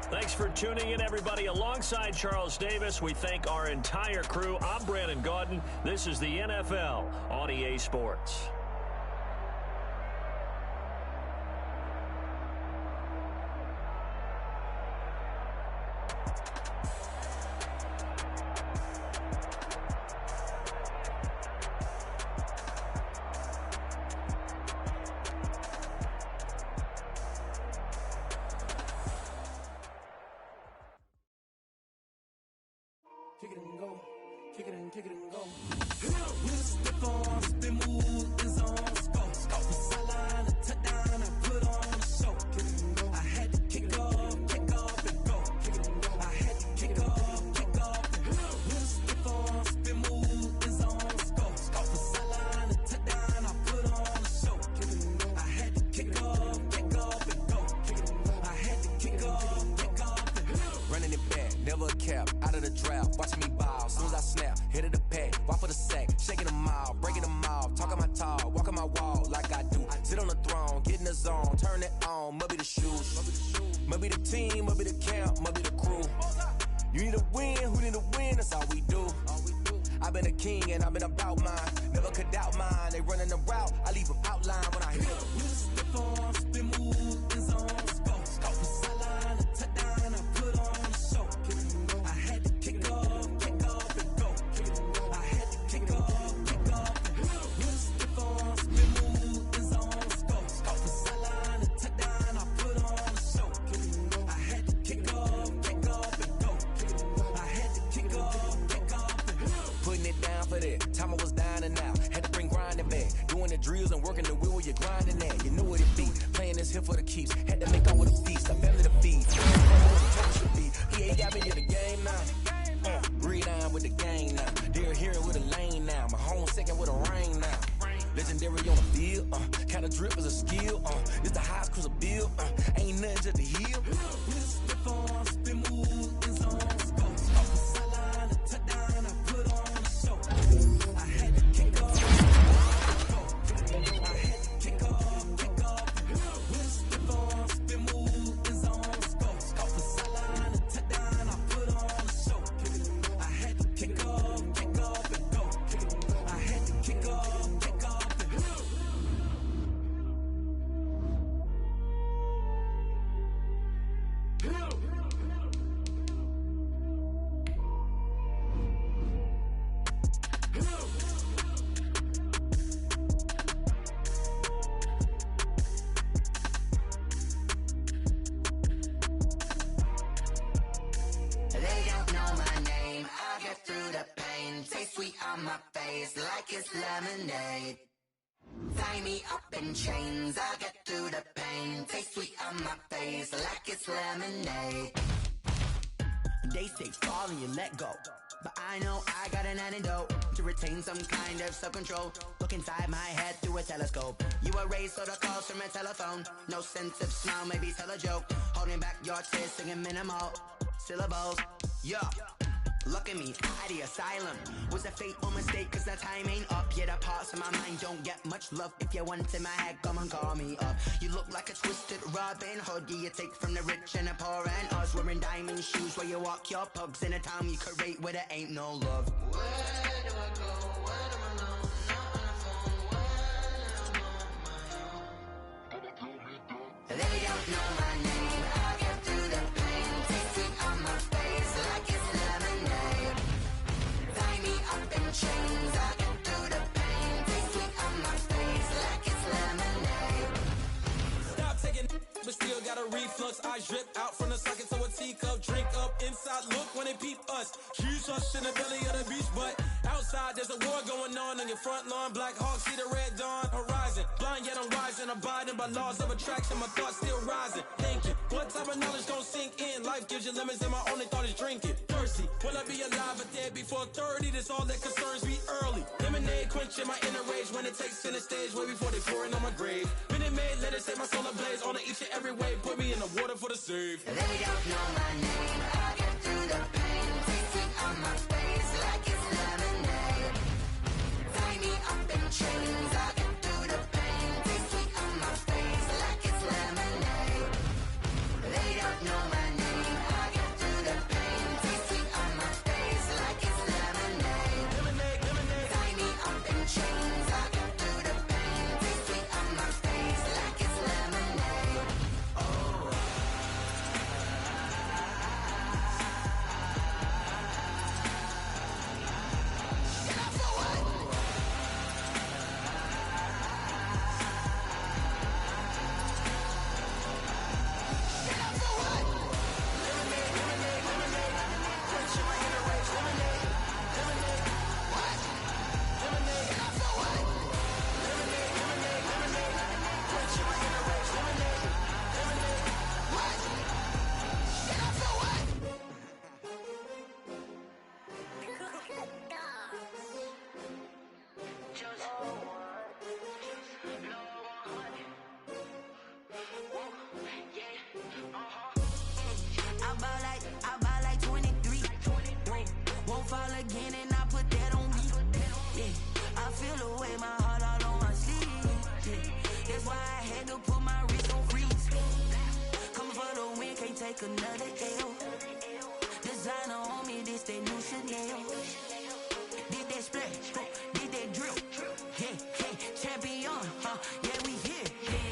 Thanks for tuning in, everybody. Alongside Charles Davis, we thank our entire crew. I'm Brandon Gaudin. This is the NFL on EA Sports. Kick it and go. Kick it and go. With the form, spin move is on scope. Off the sideline, a touchdown, I put on a show. Kick it and go. I had to kick off and go. Kick it and go. I had to kick off and go. With the form, spin move is on scope. Off the sideline, a touchdown, I put on a show. Kick it and go. I had to kick off and go. Kick it and go. I had to kick off and go. Running it back, never a cap, out of the draft, watching me ball, soon as I snap, hit of the pack, walk for the gang, shaking them all, breaking them off, talking my talk, walking my walk like I do. Sit on the throne, get in the zone, turn it on, must be the shoes, must be the team, must be the camp, must be the crew. You need a win, who need a win, that's all we do. I've been a king and I've been about mine, never could doubt mine. They running the route, I leave them outline when I hit them. Stiff on, spin move, in zone, scope. From sideline to touchdown, I put on a show. I had to kick off and go. I had to kick off and go. Stiff on, spin move, in zone, scope. From sideline to touchdown, I put on a show. I had to kick off and go. I had to kick off and go. Putting it down for that, time I was down and out. Had to bring grinding back, doing the drills and working the wheel where you're grinding at. You know what it be, playing this here for the keeps. Had to make all with a feast, a family to feed. He ain't got me in the game now. Breathe on with the game now. They're here with a lane now. My home second with a rain now. Legendary on the field, kinda drip is a skill. It's the highest cruiser bill, ain't nothing just to heal. Stiff on, spin move, in zone, scope. From sideline to touchdown, I put on a show. I had to kick off, I had to kick off. Stiff on, spin move, in zone, scope. From sideline to touchdown, I put on a show. I had to kick off and go. I had to kick off and go. They don't know my name, I get through the pain. Taste sweet on my face like it's lemonade. Tie me up in chains, I get through the pain. Taste sweet on my face like it's lemonade. They say fall and you let go, but I know I got an antidote to retain some kind of self-control. Look inside my head through a telescope. You erase all the calls from a telephone. No sense of smile, maybe tell a joke. Holding back your tears, singing minimal syllables. Yeah, look at me, at the asylum. Was a fate or mistake, cause the time ain't up. Yeah, the parts of my mind don't get much love. If you want in my head, come and call me up. You look like a twisted Robin Hood. Yeah, you take from the rich and the poor and us. Wearing diamond shoes where you walk your pugs in a town you create where there ain't no love. Where do I go? When am I alone? Not on the phone. When I'm on my own. They don't know my name. I get through the pain. Taste sweet on my face like it's lemonade. Tie me up in chains. I get through the pain. Taste sweet on my face like it's lemonade. Stop taking, but still got a reflux. Eyes drip out from the socket to a teacup. Drink up inside, look when they peep us. Choose us in the belly of the beach, but outside there's a war going on your front lawn. Black Hawk, see the red dawn horizon. Blind yet I'm rising, abiding by laws of attraction. My thoughts still rising, thinking what type of knowledge don't sink in. Life gives you lemons and my only thought is drinking. Thirsty, will I be alive or dead before 30? That's all that concerns me early. Lemonade quenching my inner rage when it takes center stage way before they pouring on my grave. Minute Maid, let it set my soul ablaze on each and every way. Put me in the water for the save. They don't know my name. I get through the pain. Taste sweet on my face like it's lemonade. Tie me up in chains. I get through the pain. Taste sweet on my face like it's lemonade. They don't know my name. I get through the pain. Taste sweet on my face like it's lemonade. Tie me up in chains. I get through the pain. Taste sweet on my face like it's lemonade. Oh. feel away my heart all on my sleeve. Yeah. That's why I had to put my wrist on freeze. Coming for the win, can't take another L. Designer on me, this that new Chanel. Did that splash, did that drill. Yeah, yeah, champion, yeah, we here.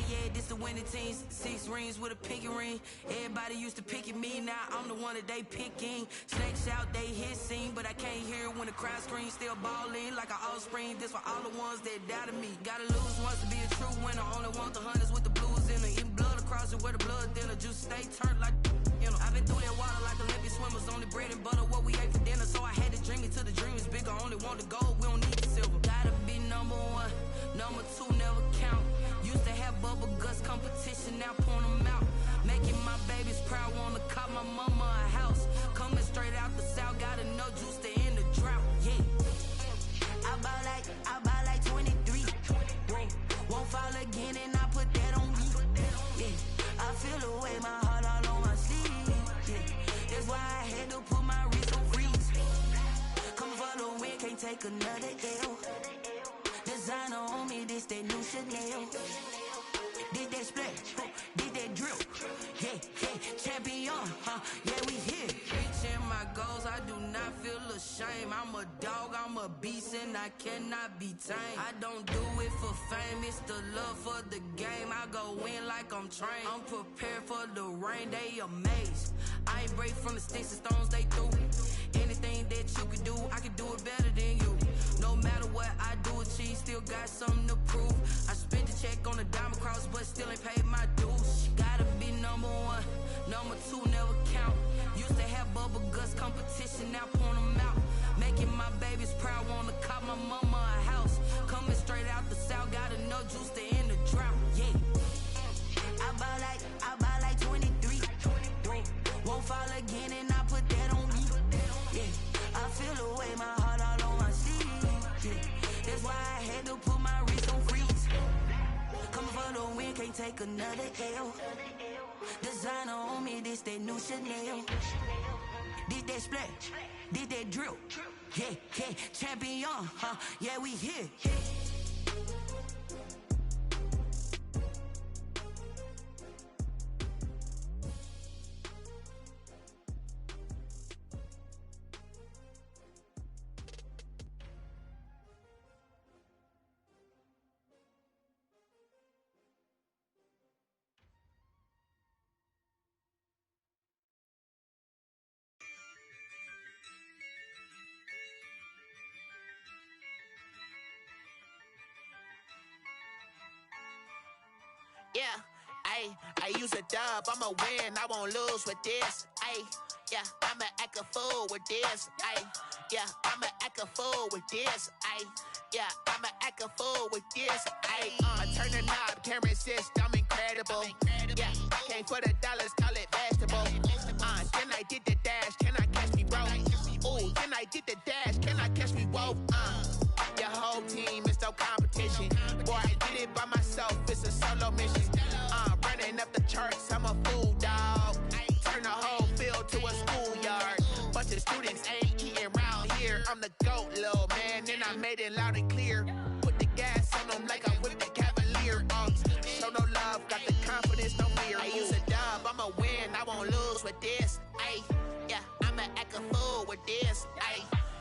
Yeah, this the winning teams. 6 rings with a pinky ring. Everybody used to picking me, now I'm the one that they picking. Snakes out, they hissing, but I can't hear when the crowd screams. Still balling like an offspring. This for all the ones that doubted me. Gotta lose once to be a true winner. Only want the hunters with the blues in it. Eating blood across it where the blood thinner. Juice stay turned like, you know. I've been through that water like Olympic swimmers. Only bread and butter, what we ate for dinner. So I had to dream it till the dream is bigger. Only want the gold, we don't need the silver. Gotta be number 1, number 2 never count. Used to have bubble guts competition, now point them out. Making my babies proud, wanna cop my mama a house. Coming straight out the south, got enough juice to end the drought. Yeah, I buy like 23. Won't fall again, and I put that on me. Yeah, I feel away my heart all on my sleeve. Yeah, that's why I had to put my wrist on freeze. Coming for the win, can't take another L. Designer on me, this that new Chanel. Did that splash, did that drill. Yeah, yeah, champion, yeah, we here. Reaching my goals, I do not feel ashamed. I'm a dog, I'm a beast, and I cannot be tamed. I don't do it for fame, it's the love for the game. I go in like I'm trained. I'm prepared for the rain, they amazed. I ain't break from the sticks and stones they threw. Anything that you can do, I can do it better than you. No matter what I do, achieve, still got something to prove. I spent the check on the diamond cross, but still ain't paid my dues. Gotta be number 1, number 2 never count. Used to have bubble guts competition, now point them out. Making my babies proud, wanna cop my mama a house. Coming straight out the south, got enough juice to end the drought. Yeah, I buy like 23. Won't fall again, and I put that on me. Yeah, I feel away my heart all on my sleeve. Yeah, that's why I had to put my wrist on freeze. Coming for the win, can't take another L. Designer on me, this that new Chanel. Did that splash, did that drill. Yeah, yeah, champion, yeah, we here. Yeah, I use a dub, I'ma win, I won't lose with this. Yeah, I'ma act a fool with this. Yeah, I'ma act a fool with this. Yeah, I'ma act a fool with this. I turn the knob, can't resist, I'm incredible. Yeah, came for the dollars, call it vegetable. Then I did the dash, can I catch me, bro? Ooh, then I did the dash, can I catch me, whoa? Your whole team is no competition. Boy, I did it by myself, it's a solo mission. Running up the charts, I'm a fool, dog. Turn the whole field to a schoolyard. Bunch of students ain't eating round here. I'm the GOAT, little man, and I made it loud and clear. Put the gas on them like I whipped the Cavalier. Show no love, got the confidence, no fear. I use a dub, I'ma win, I won't lose with this. Yeah, I'ma act a fool with this.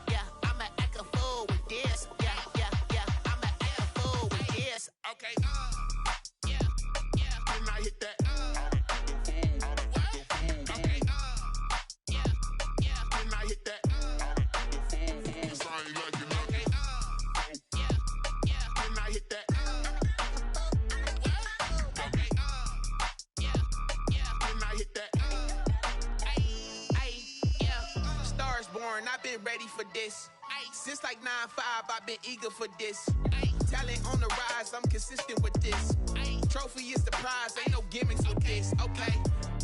Yeah, I'ma act a fool with this. Yeah, I'ma act a fool with this. Okay. Can I hit that? Okay. Can I hit that? Cause I ain't like it. Okay. Can I hit that? Okay. Can I hit that? Yeah. Stars born, I've been ready for this. Since like 9-5, I've been eager for this. Talent on the rise, I'm consistent with this. Trophy is the prize, ain't no gimmicks with this. Okay,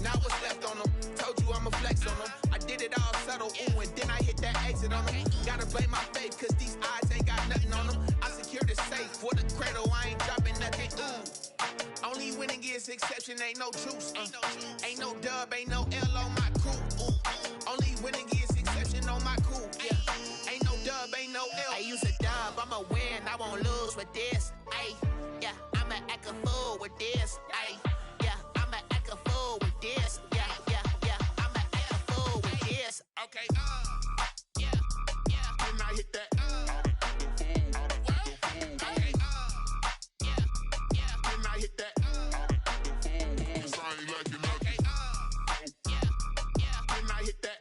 now what's left on them? Told you I'ma flex on them. I did it all subtle, ooh, and then I hit that exit on them. Gotta blame my faith, cause these eyes ain't got nothing on them. I secured the safe for the cradle, I ain't dropping nothing, ooh. Only winning is exception, ain't no truce. Ain't no dub, ain't no L on my crew, ooh. Only winning is exception on my crew, yeah. Ain't no dub, ain't no L. I use a dub, I'ma win, win, I won't lose with this. Ay, yeah, I'ma act a fool with this. Ay, yeah, I'ma act a fool with this. Yeah, yeah, yeah, I'ma act a fool with this. Okay, yeah, yeah, and I hit that. Okay, yeah, yeah, and I hit that. Sound like you know. Okay, yeah, yeah, and I hit that.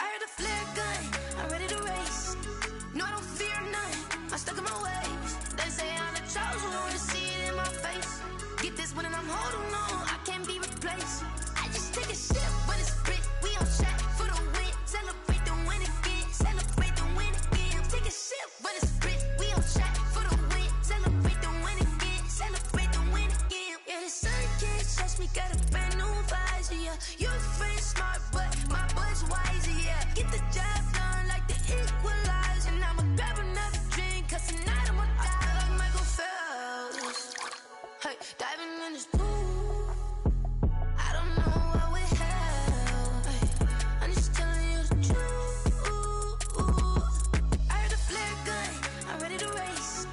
I heard a flare gun, I'm ready to race. No, I don't fear none, I'm stuck in my ways. They say I'm the chosen one, to see it in my face. Get this one and I'm holding on, I can't be replaced. I just take a sip when it's split, we on track for the win. Celebrate the win again, celebrate the win again. Take a sip when it's split, we on track for the win. Celebrate the win again, celebrate the win again. Yeah, the sun can't touch me, got a brand new visor, yeah. You're a friend smart, but my bud's wiser, yeah. Get the job done like the equalizer. And I'ma grab another drink, cause tonight I'ma die like Michael Phelps. Hey, diving in this pool, I don't know what we have. Hey, I'm just telling you the truth. I heard a flare gun, I'm ready to race.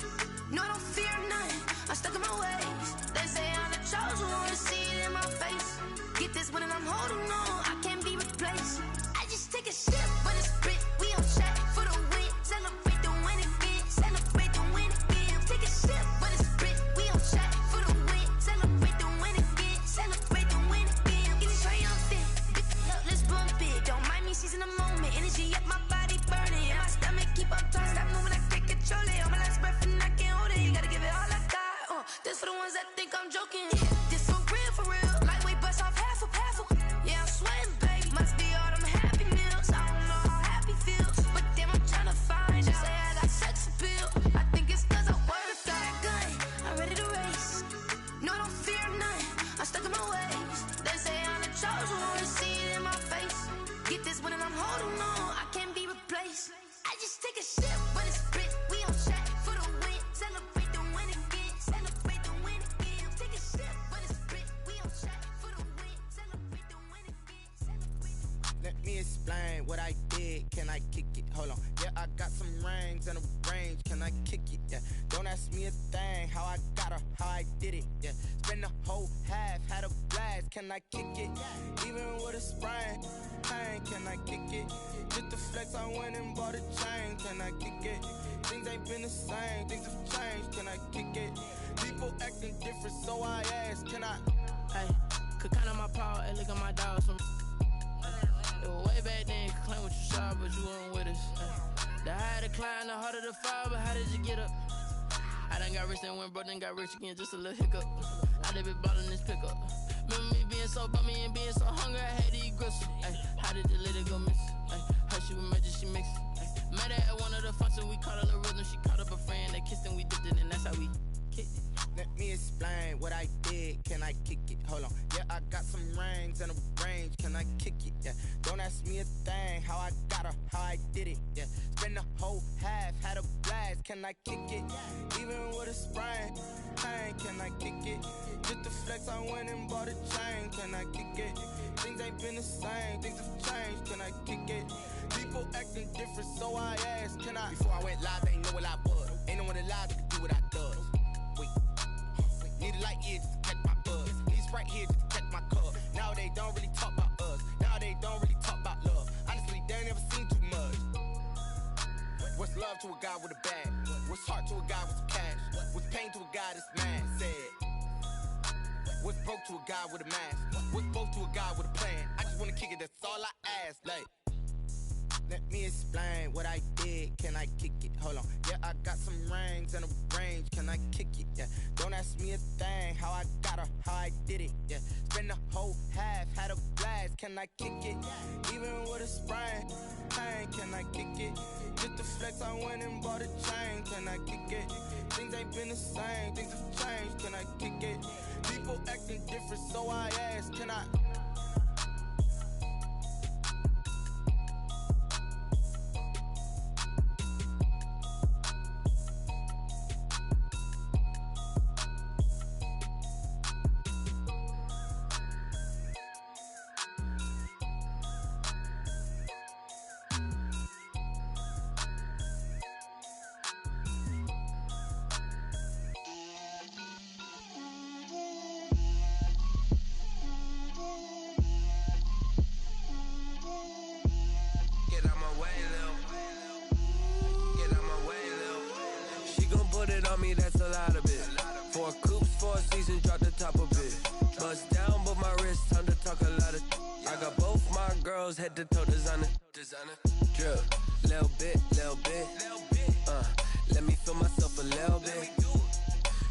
No, I don't fear none, I'm stuck in my ways. They say I'm the chosen one, to see it in my face. Get this one and I'm holding on, I can't be replaced. I just take a sip when it's split, we on track for the win. Celebrate the win again, celebrate the win again. Take a sip when it's split, we on track for the win. Celebrate the win again, celebrate the win again. Getting triumphant, let's bump it. Don't mind me seizing the moment, energy up my body burning. And my stomach keep up turning, stop moving, I can't control it. On my last breath and I can't hold it, you gotta give it all I got. This for the ones that think I'm joking. This for real, lightweight bust off half a. Yeah, I'm sweating, baby. Must be all them happy meals. I don't know how happy feels, but damn, I'm trying to find out. Say I got sex appeal. I think it's cause I wear a flat gun. I'm ready to race. No, I don't fear none. I'm stuck in my ways. They say I'm the chosen one, to see it in my face. Get this one and I'm holding on, I can't be replaced. I just take a sip when it's split. We on track for the win. Celebrate the win again. Celebrate the win again. Take a sip when it's split. We on track for the win. Celebrate the win again. Let me explain what I did. Can I kick it? Hold on. Yeah, I got some rings and a range. Can I kick it? Yeah. Don't ask me a thing. How I got her, how I did it. Yeah. Spend the whole half, had a blast. Can I kick it? Even with a sprain. Pain, can I kick it? Just the flex, I went and bought a chain. Can I kick it? Things ain't been the same. Things have changed. Can I kick it? People acting different, so I ask. Can I? Hey, could count on my power and look at my dogs from. It was way back then, could claim what you saw, but you weren't with us. The higher the climb, the harder the fall, but how did you get up? I done got rich and went broke, then got rich again, just a little hiccup. I done been ballin' this pickup. Remember me being so bummy and being so hungry, I had to eat gristle. Ay, how did the lady go miss? Ay, her she was magic, she mixed. Met her at one of the functions, we caught her the rhythm, she caught up a friend, they kissed and we dipped it, and that's how we kicked it. Let me explain what I did. Can I kick it? Hold on. Yeah, I got some rings and a range. Can I kick it? Yeah. Don't ask me a thing. How I got her, how I did it. Yeah. Spend the whole half, had a blast. Can I kick it? Even with a sprain. Pain, can I kick it? Just the flex, I went and bought a chain. Can I kick it? Things ain't been the same. Things have changed. Can I kick it? People acting different, so I asked. Can I? Before I went live, they ain't know what I was. Ain't no one alive that could do what I does. Wait. Need a light here just to catch my buzz. Need Sprite here just to catch my cup. Now they don't really talk about us. Now they don't really talk about love. Honestly, they ain't never seen too much. What's love to a guy with a bag? What's heart to a guy with some cash? What's pain to a guy that's mad? Said. What's broke to a guy with a mask? What's both to a guy with a plan? I just wanna kick it, that's all I ask. Like, Let me explain what I did. Can I kick it? Hold on. Yeah, I got some rings and a range. Can I kick it? Yeah. Don't ask me a thing. How I got her, how I did it. Yeah. Spend the whole half, had a blast. Can I kick it? Even with a sprain. Pain, can I kick it? Just to flex, I went and bought a chain. Can I kick it? Things ain't been the same. Things have changed. Can I kick it? People acting different, so I ask. Can I? That's a lot of it. 4 coops, 4 seasons, drop the top of it. Bust down, but my wrist, time to talk a lot of. I got both my girls head to toe designer. Drip, little bit. Let me feel myself a little bit.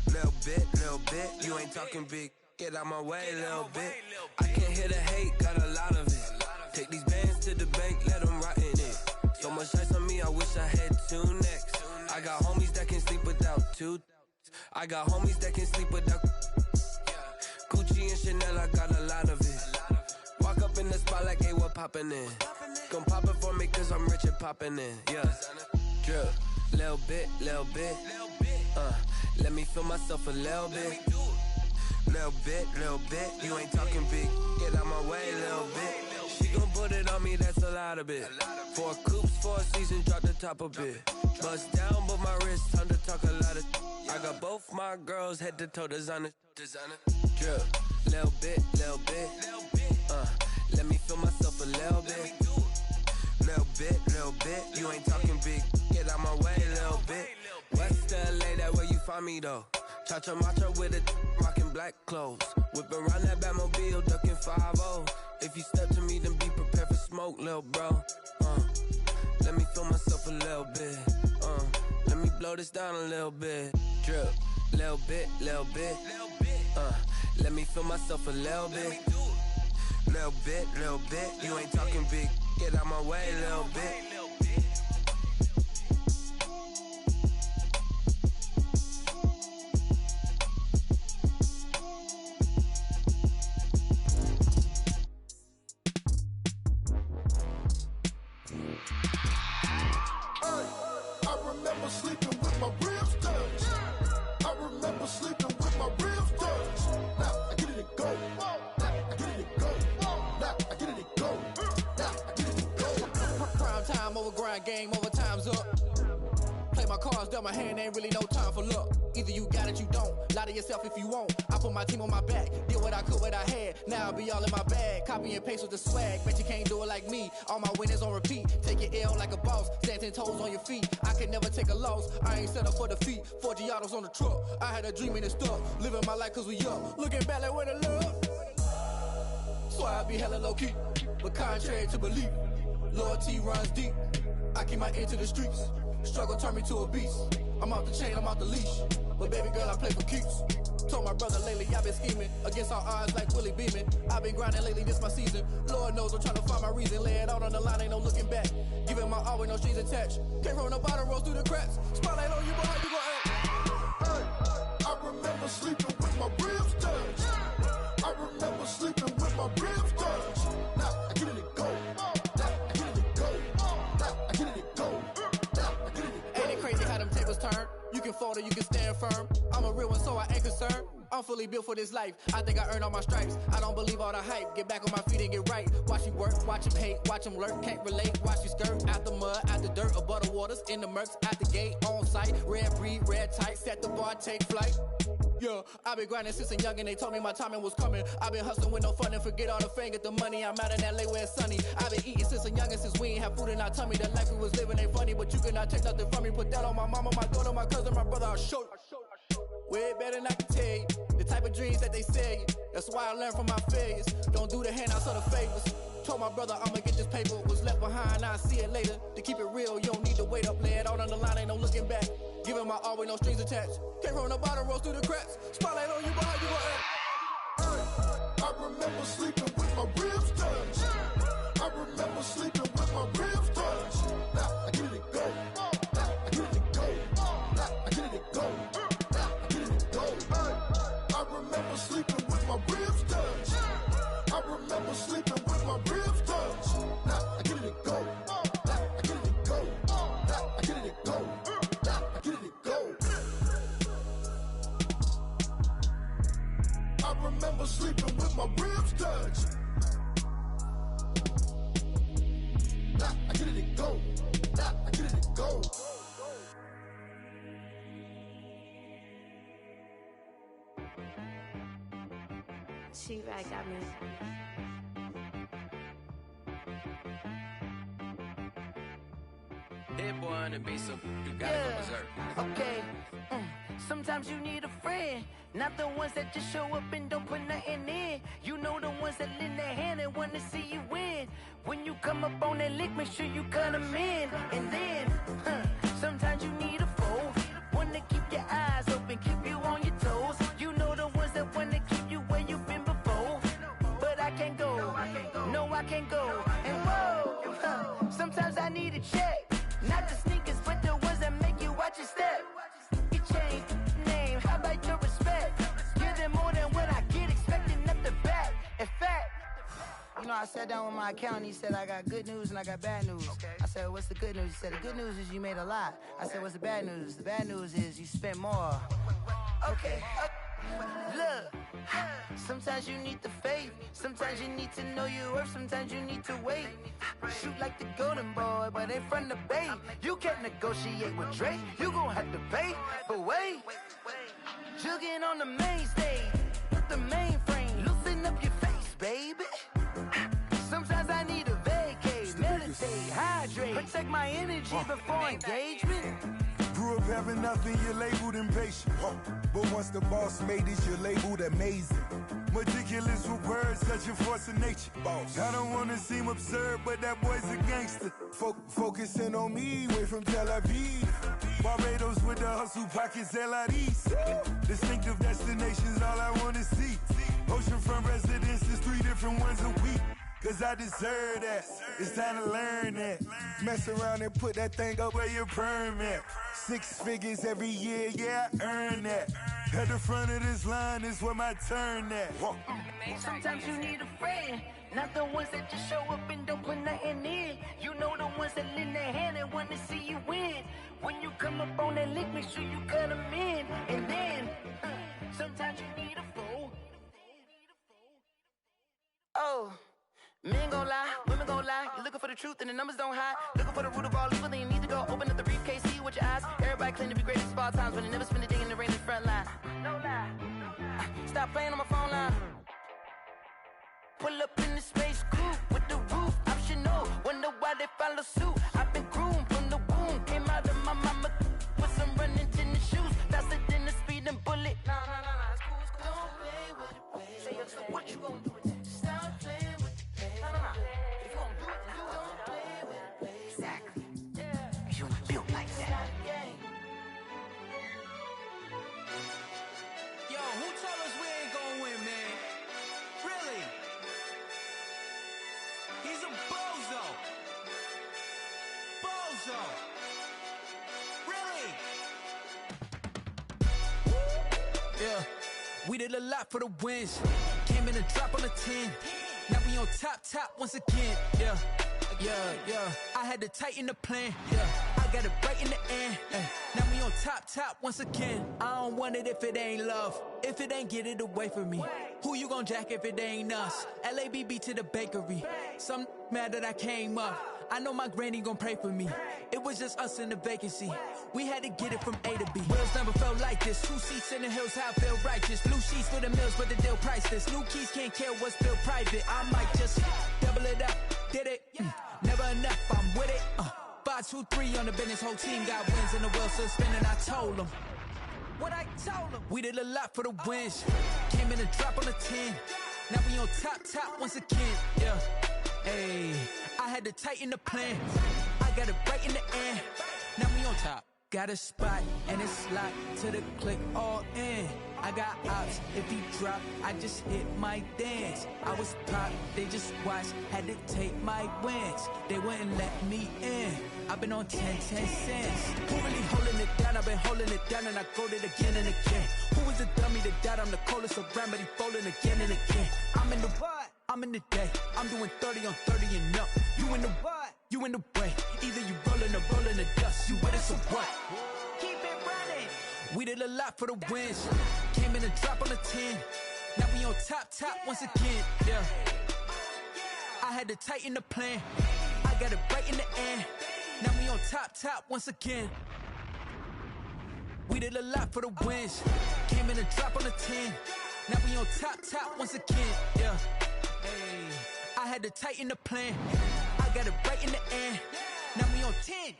Little bit. You ain't talking big. Get out my way, little bit. I can't hear the hate, got a lot of it. Take these bands to the bank, let them rot in it. So much ice on me, I wish I had 2 necks. I got homies that can sleep without 2. I got homies that can sleep without Gucci and Chanel, I got a lot of it. Walk up in the spot like, hey, what poppin' in? Come pop it for me cause I'm rich and poppin' in, yeah. Drip, little bit. Let me feel myself a little bit. Little bit. You ain't talking big, get out my way, little bit. She gon' put it on me, that's a lot of it. 4 coops, 4 seasons, drop the top of it. Bust down, but my wrist, time to talk a lot of. I got both my girls head to toe designer. Drip, little bit. Let me feel myself a little bit. Little bit. You ain't talking big, get out my way, little bit. West LA, that where you find me though. Cha-cha matcha with it, rockin' black clothes. Whippin' around that Batmobile, duckin' 5-0. If you step to me, then be prepared for smoke, lil' bro. Let me feel myself a little bit. Let me blow this down a little bit. Drip, little bit. Let me feel myself a little bit. Little bit. You ain't talking big. Get out my way, little bit. Sleeping with my ribs touched. I remember sleeping with my ribs touched. Now I get it to go. Now I get it to go. Now I get it to go. Now I get it to go. Prime time over grind game, over time's up. Play my cards, dealt my hand, ain't really no time for luck. Either you got it, you don't. Lie to yourself if you won't. I put my team on my back, did what I could, what I had. Now I'll be all in my bag, copy and paste with the swag. Bet you can't do it like me. All my winners on repeat. Take your L like a boss, stand 10 toes on your feet. I can never take a loss. I ain't set up for defeat. 4 Giottos on the truck. I had a dream and it stuck. Living my life cause we up. Looking back like where the love. So I be hella low key, but contrary to belief, loyalty runs deep. I keep my ear to the streets. Struggle turned me to a beast. I'm off the chain, I'm off the leash. But baby girl, I play for keeps. Told my brother lately, I've been scheming against all odds like Willie Beeman. I've been grinding lately, this my season. Lord knows I'm trying to find my reason. Lay it out on the line, ain't no looking back. Giving my all with no strings attached. Came from the bottom, rose through the cracks. Spotlight on you, but how you gon' act? Hey, I remember sleeping with my ribs touched. I remember sleeping with my ribs touched. Now I get it to go. Now I get it to go. Now I get it to go. Now I get it to go. Ain't it crazy how them tables turn? You can fold or you can stand firm. I'm a real one, so I ain't concerned. I'm fully built for this life. I think I earned all my stripes. I don't believe all the hype. Get back on my feet and get right. Watch you work, watch him hate, watch him lurk. Can't relate, watch you skirt. Out the mud, out the dirt, above the waters, in the murks, out the gate, on site. Red breed, red tight, set the bar, take flight. Yeah, I been grinding since a young and they told me my timing was coming. I been hustling with no fun and forget all the fame, get the money. I'm out in LA where it's sunny. I been eating since a young and since we ain't have food in our tummy. The life we was living ain't funny, but you cannot take nothing from me. Put that on my mama, my daughter, my cousin, my brother, I'll show you. Way better than I can tell you. The type of dreams that they sell you. That's why I learned from my failures. Don't do the handouts or the favors. Told my brother I'ma get this paper. Was left behind, I'll see it later. To keep it real, you don't need to wait up. Lay it out on the line, ain't no looking back. Giving my all with no strings attached. Can't run the bottom, roll through the cracks. Spotlight on you, but how you gon' act? I remember sleeping with my ribs touched. I remember sleeping with my ribs touched. Now I get it go. Now I get it go. Now I get it go. Now I get it go. I remember sleeping with my ribs touched. I remember sleeping with my ribs touched. Now I get it go. Now I get it go. Now I get it go. Now I get it go. I remember sleeping with my ribs touched. Now I get it go. Now I get it go. She right got me. Hit boy on the beat, so you gotta go berserk. Okay. Sometimes you need a friend, not the ones that just show up and don't put nothing in. You know the ones that lend their hand and wanna see you win. When you come up on that lick, make sure you cut them in. And then, sometimes you need a foe, one to keep your eyes open, keep you on your toes. You know the ones that wanna keep you where you've been before. But I can't go, no I can't go. And whoa, sometimes I need a check. Not the sneakers, but the ones that make you watch your step. You change name, how about your respect? Give them more than what I get, expecting up the back. In fact, you know, I sat down with my accountant, he said, I got good news and I got bad news. I said, what's the good news? He said, the good news is you made a lot. I said, what's the bad news? The bad news is you spent more. Okay. Look, sometimes you need the faith, sometimes you need to know your worth, sometimes you need to wait. Shoot like the golden boy, but ain't from the bay. You can't negotiate with Drake, you gon' have to pay. But wait, jugging on the main stage, with the mainframe, loosen up your face, baby. Sometimes I need a vacate, meditate, hydrate, protect my energy before engagement. Grew up having nothing, you're labeled impatient. But once the boss made it, you're labeled amazing. Meticulous with words, such a force of nature. Boss. I don't wanna seem absurd, but that boy's a gangster. Focusing on me, way from Tel Aviv. Barbados with the hustle pockets, LIDs. Distinctive destinations, all I wanna see. Oceanfront residences, 3 different ones a week. Cause I deserve that, it's time to learn that. Mess around and put that thing up where your perm at. 6 figures every year, yeah, I earn that. At the front of this line is where my turn at. Sometimes you need a friend, not the ones that just show up and don't put nothing in. You know the ones that lend their hand and want to see you win. When you come up on that lick, make sure you cut them in. And then, sometimes you need a foe. Oh. Men gon' lie, women gon' lie. You're looking for the truth and the numbers don't hide. Looking for the root of all evil, then you need to go open up the briefcase, see with your eyes. Everybody claim to be greatest of all times, but they never spend a day in the rain in the front line. No lie. Stop playing on my phone line. Pull up in the space coupe with the roof optional. Wonder why they follow suit. I've been groomed from the womb. Came out of my mama with some running tennis shoes. Faster than the speeding bullet. No, it's cool, it's cool. Don't play with it, baby. Say so what you gon' do with it? Stop playing with it. If you gon' do it, then don't play with it, baby. Exactly. Cause you ain't built like that. Yo, who told us we ain't gonna win, man? Really? He's a bozo. Bozo. Really? Yeah, we did a lot for the wins. Came in a drop on the 10. Now we on top once again. Yeah. I had to tighten the plan. Yeah, I got it right in the end. Now we on top once again. I don't want it if it ain't love. If it ain't, get it away from me. Who you gon' jack if it ain't us? LABB to the bakery. Some mad that I came up. I know my granny gon' pray for me. It was just us in the vacancy. We had to get it from A to B. Wheels never felt like this. 2 seats in the hills, how I feel righteous. Blue sheets for the mills, but the deal priceless. New keys can't care what's built private. I might just double it up. Did it? Never enough, I'm with it. 5, 2, 3 on the business. Whole team got wins and the wheels still spinning. I told them. what I told them. We did a lot for the wins. Came in and drop on the 10. Now we on top once again. Yeah. Hey, I had to tighten the plan. I got it right in the end. Now we on top. Got a spot and it's locked to the click all in. I got ops, if he drop, I just hit my dance. I was pop, they just watched, had to take my wins. They wouldn't let me in. I've been on 10 cents. Who really holding it down? I've been holding it down and I go it again and again. Who was the dummy that died? I'm the coldest around, but he folding again and again. I'm in the what? I'm in the day. I'm doing 30 on 30 and up. You in the what? You in the way. Either you rolling or rolling the dust. You with us or what? Keep it running. We did a lot for the wins. Came in and drop on the 10. Now we on top once again. Yeah. I had to tighten the plan. I got it right in the end. Now we on top once again. We did a lot for the wins. Came in and drop on the 10. Now we on top once again. Yeah. Hey, I had to tighten the plan. I got it right in the end. Now we on 10.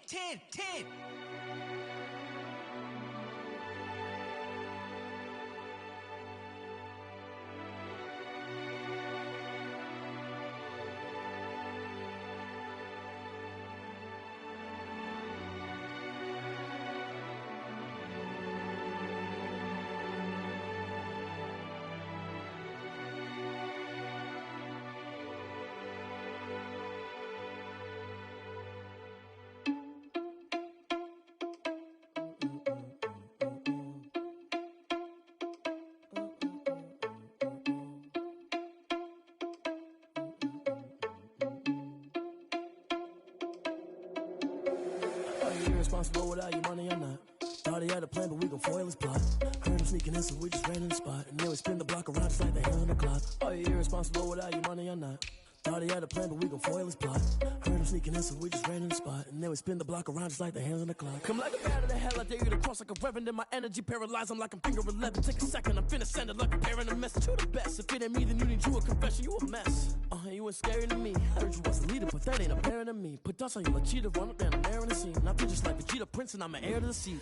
Irresponsible without your money or not. Thought he had a plan, but we gon' foil his plot. Heard him sneaking in, so we just ran in the spot. And then we spin the block around just like the hand on the clock. Are you irresponsible without your money or not? Thought he had a plan, but we gon' foil his plot. Heard him sneaking in, so we just ran in the spot. And then we spin the block around just like the hands on the clock. Come like a bat of the hell, I dare you to cross like a reverend. In my energy paralyzed, I'm like I'm finger 11. Take a second, I'm finna send it like a parent a message. You the best, if it ain't me, then you need you a confession. You a mess, you ain't scary to me. Heard you was a leader, but that ain't apparent to me. Put dust on you like cheetah, run up down the air in the scene. I feel just like Vegeta Prince and I'm an heir to the seat.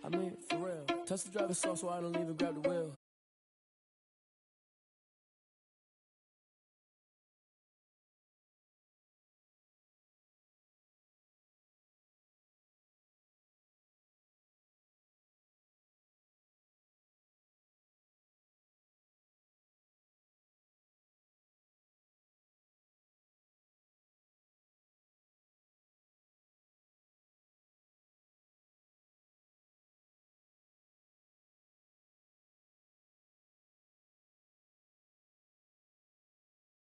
I mean, for real. Touch the driver's soft so I don't even grab the wheel.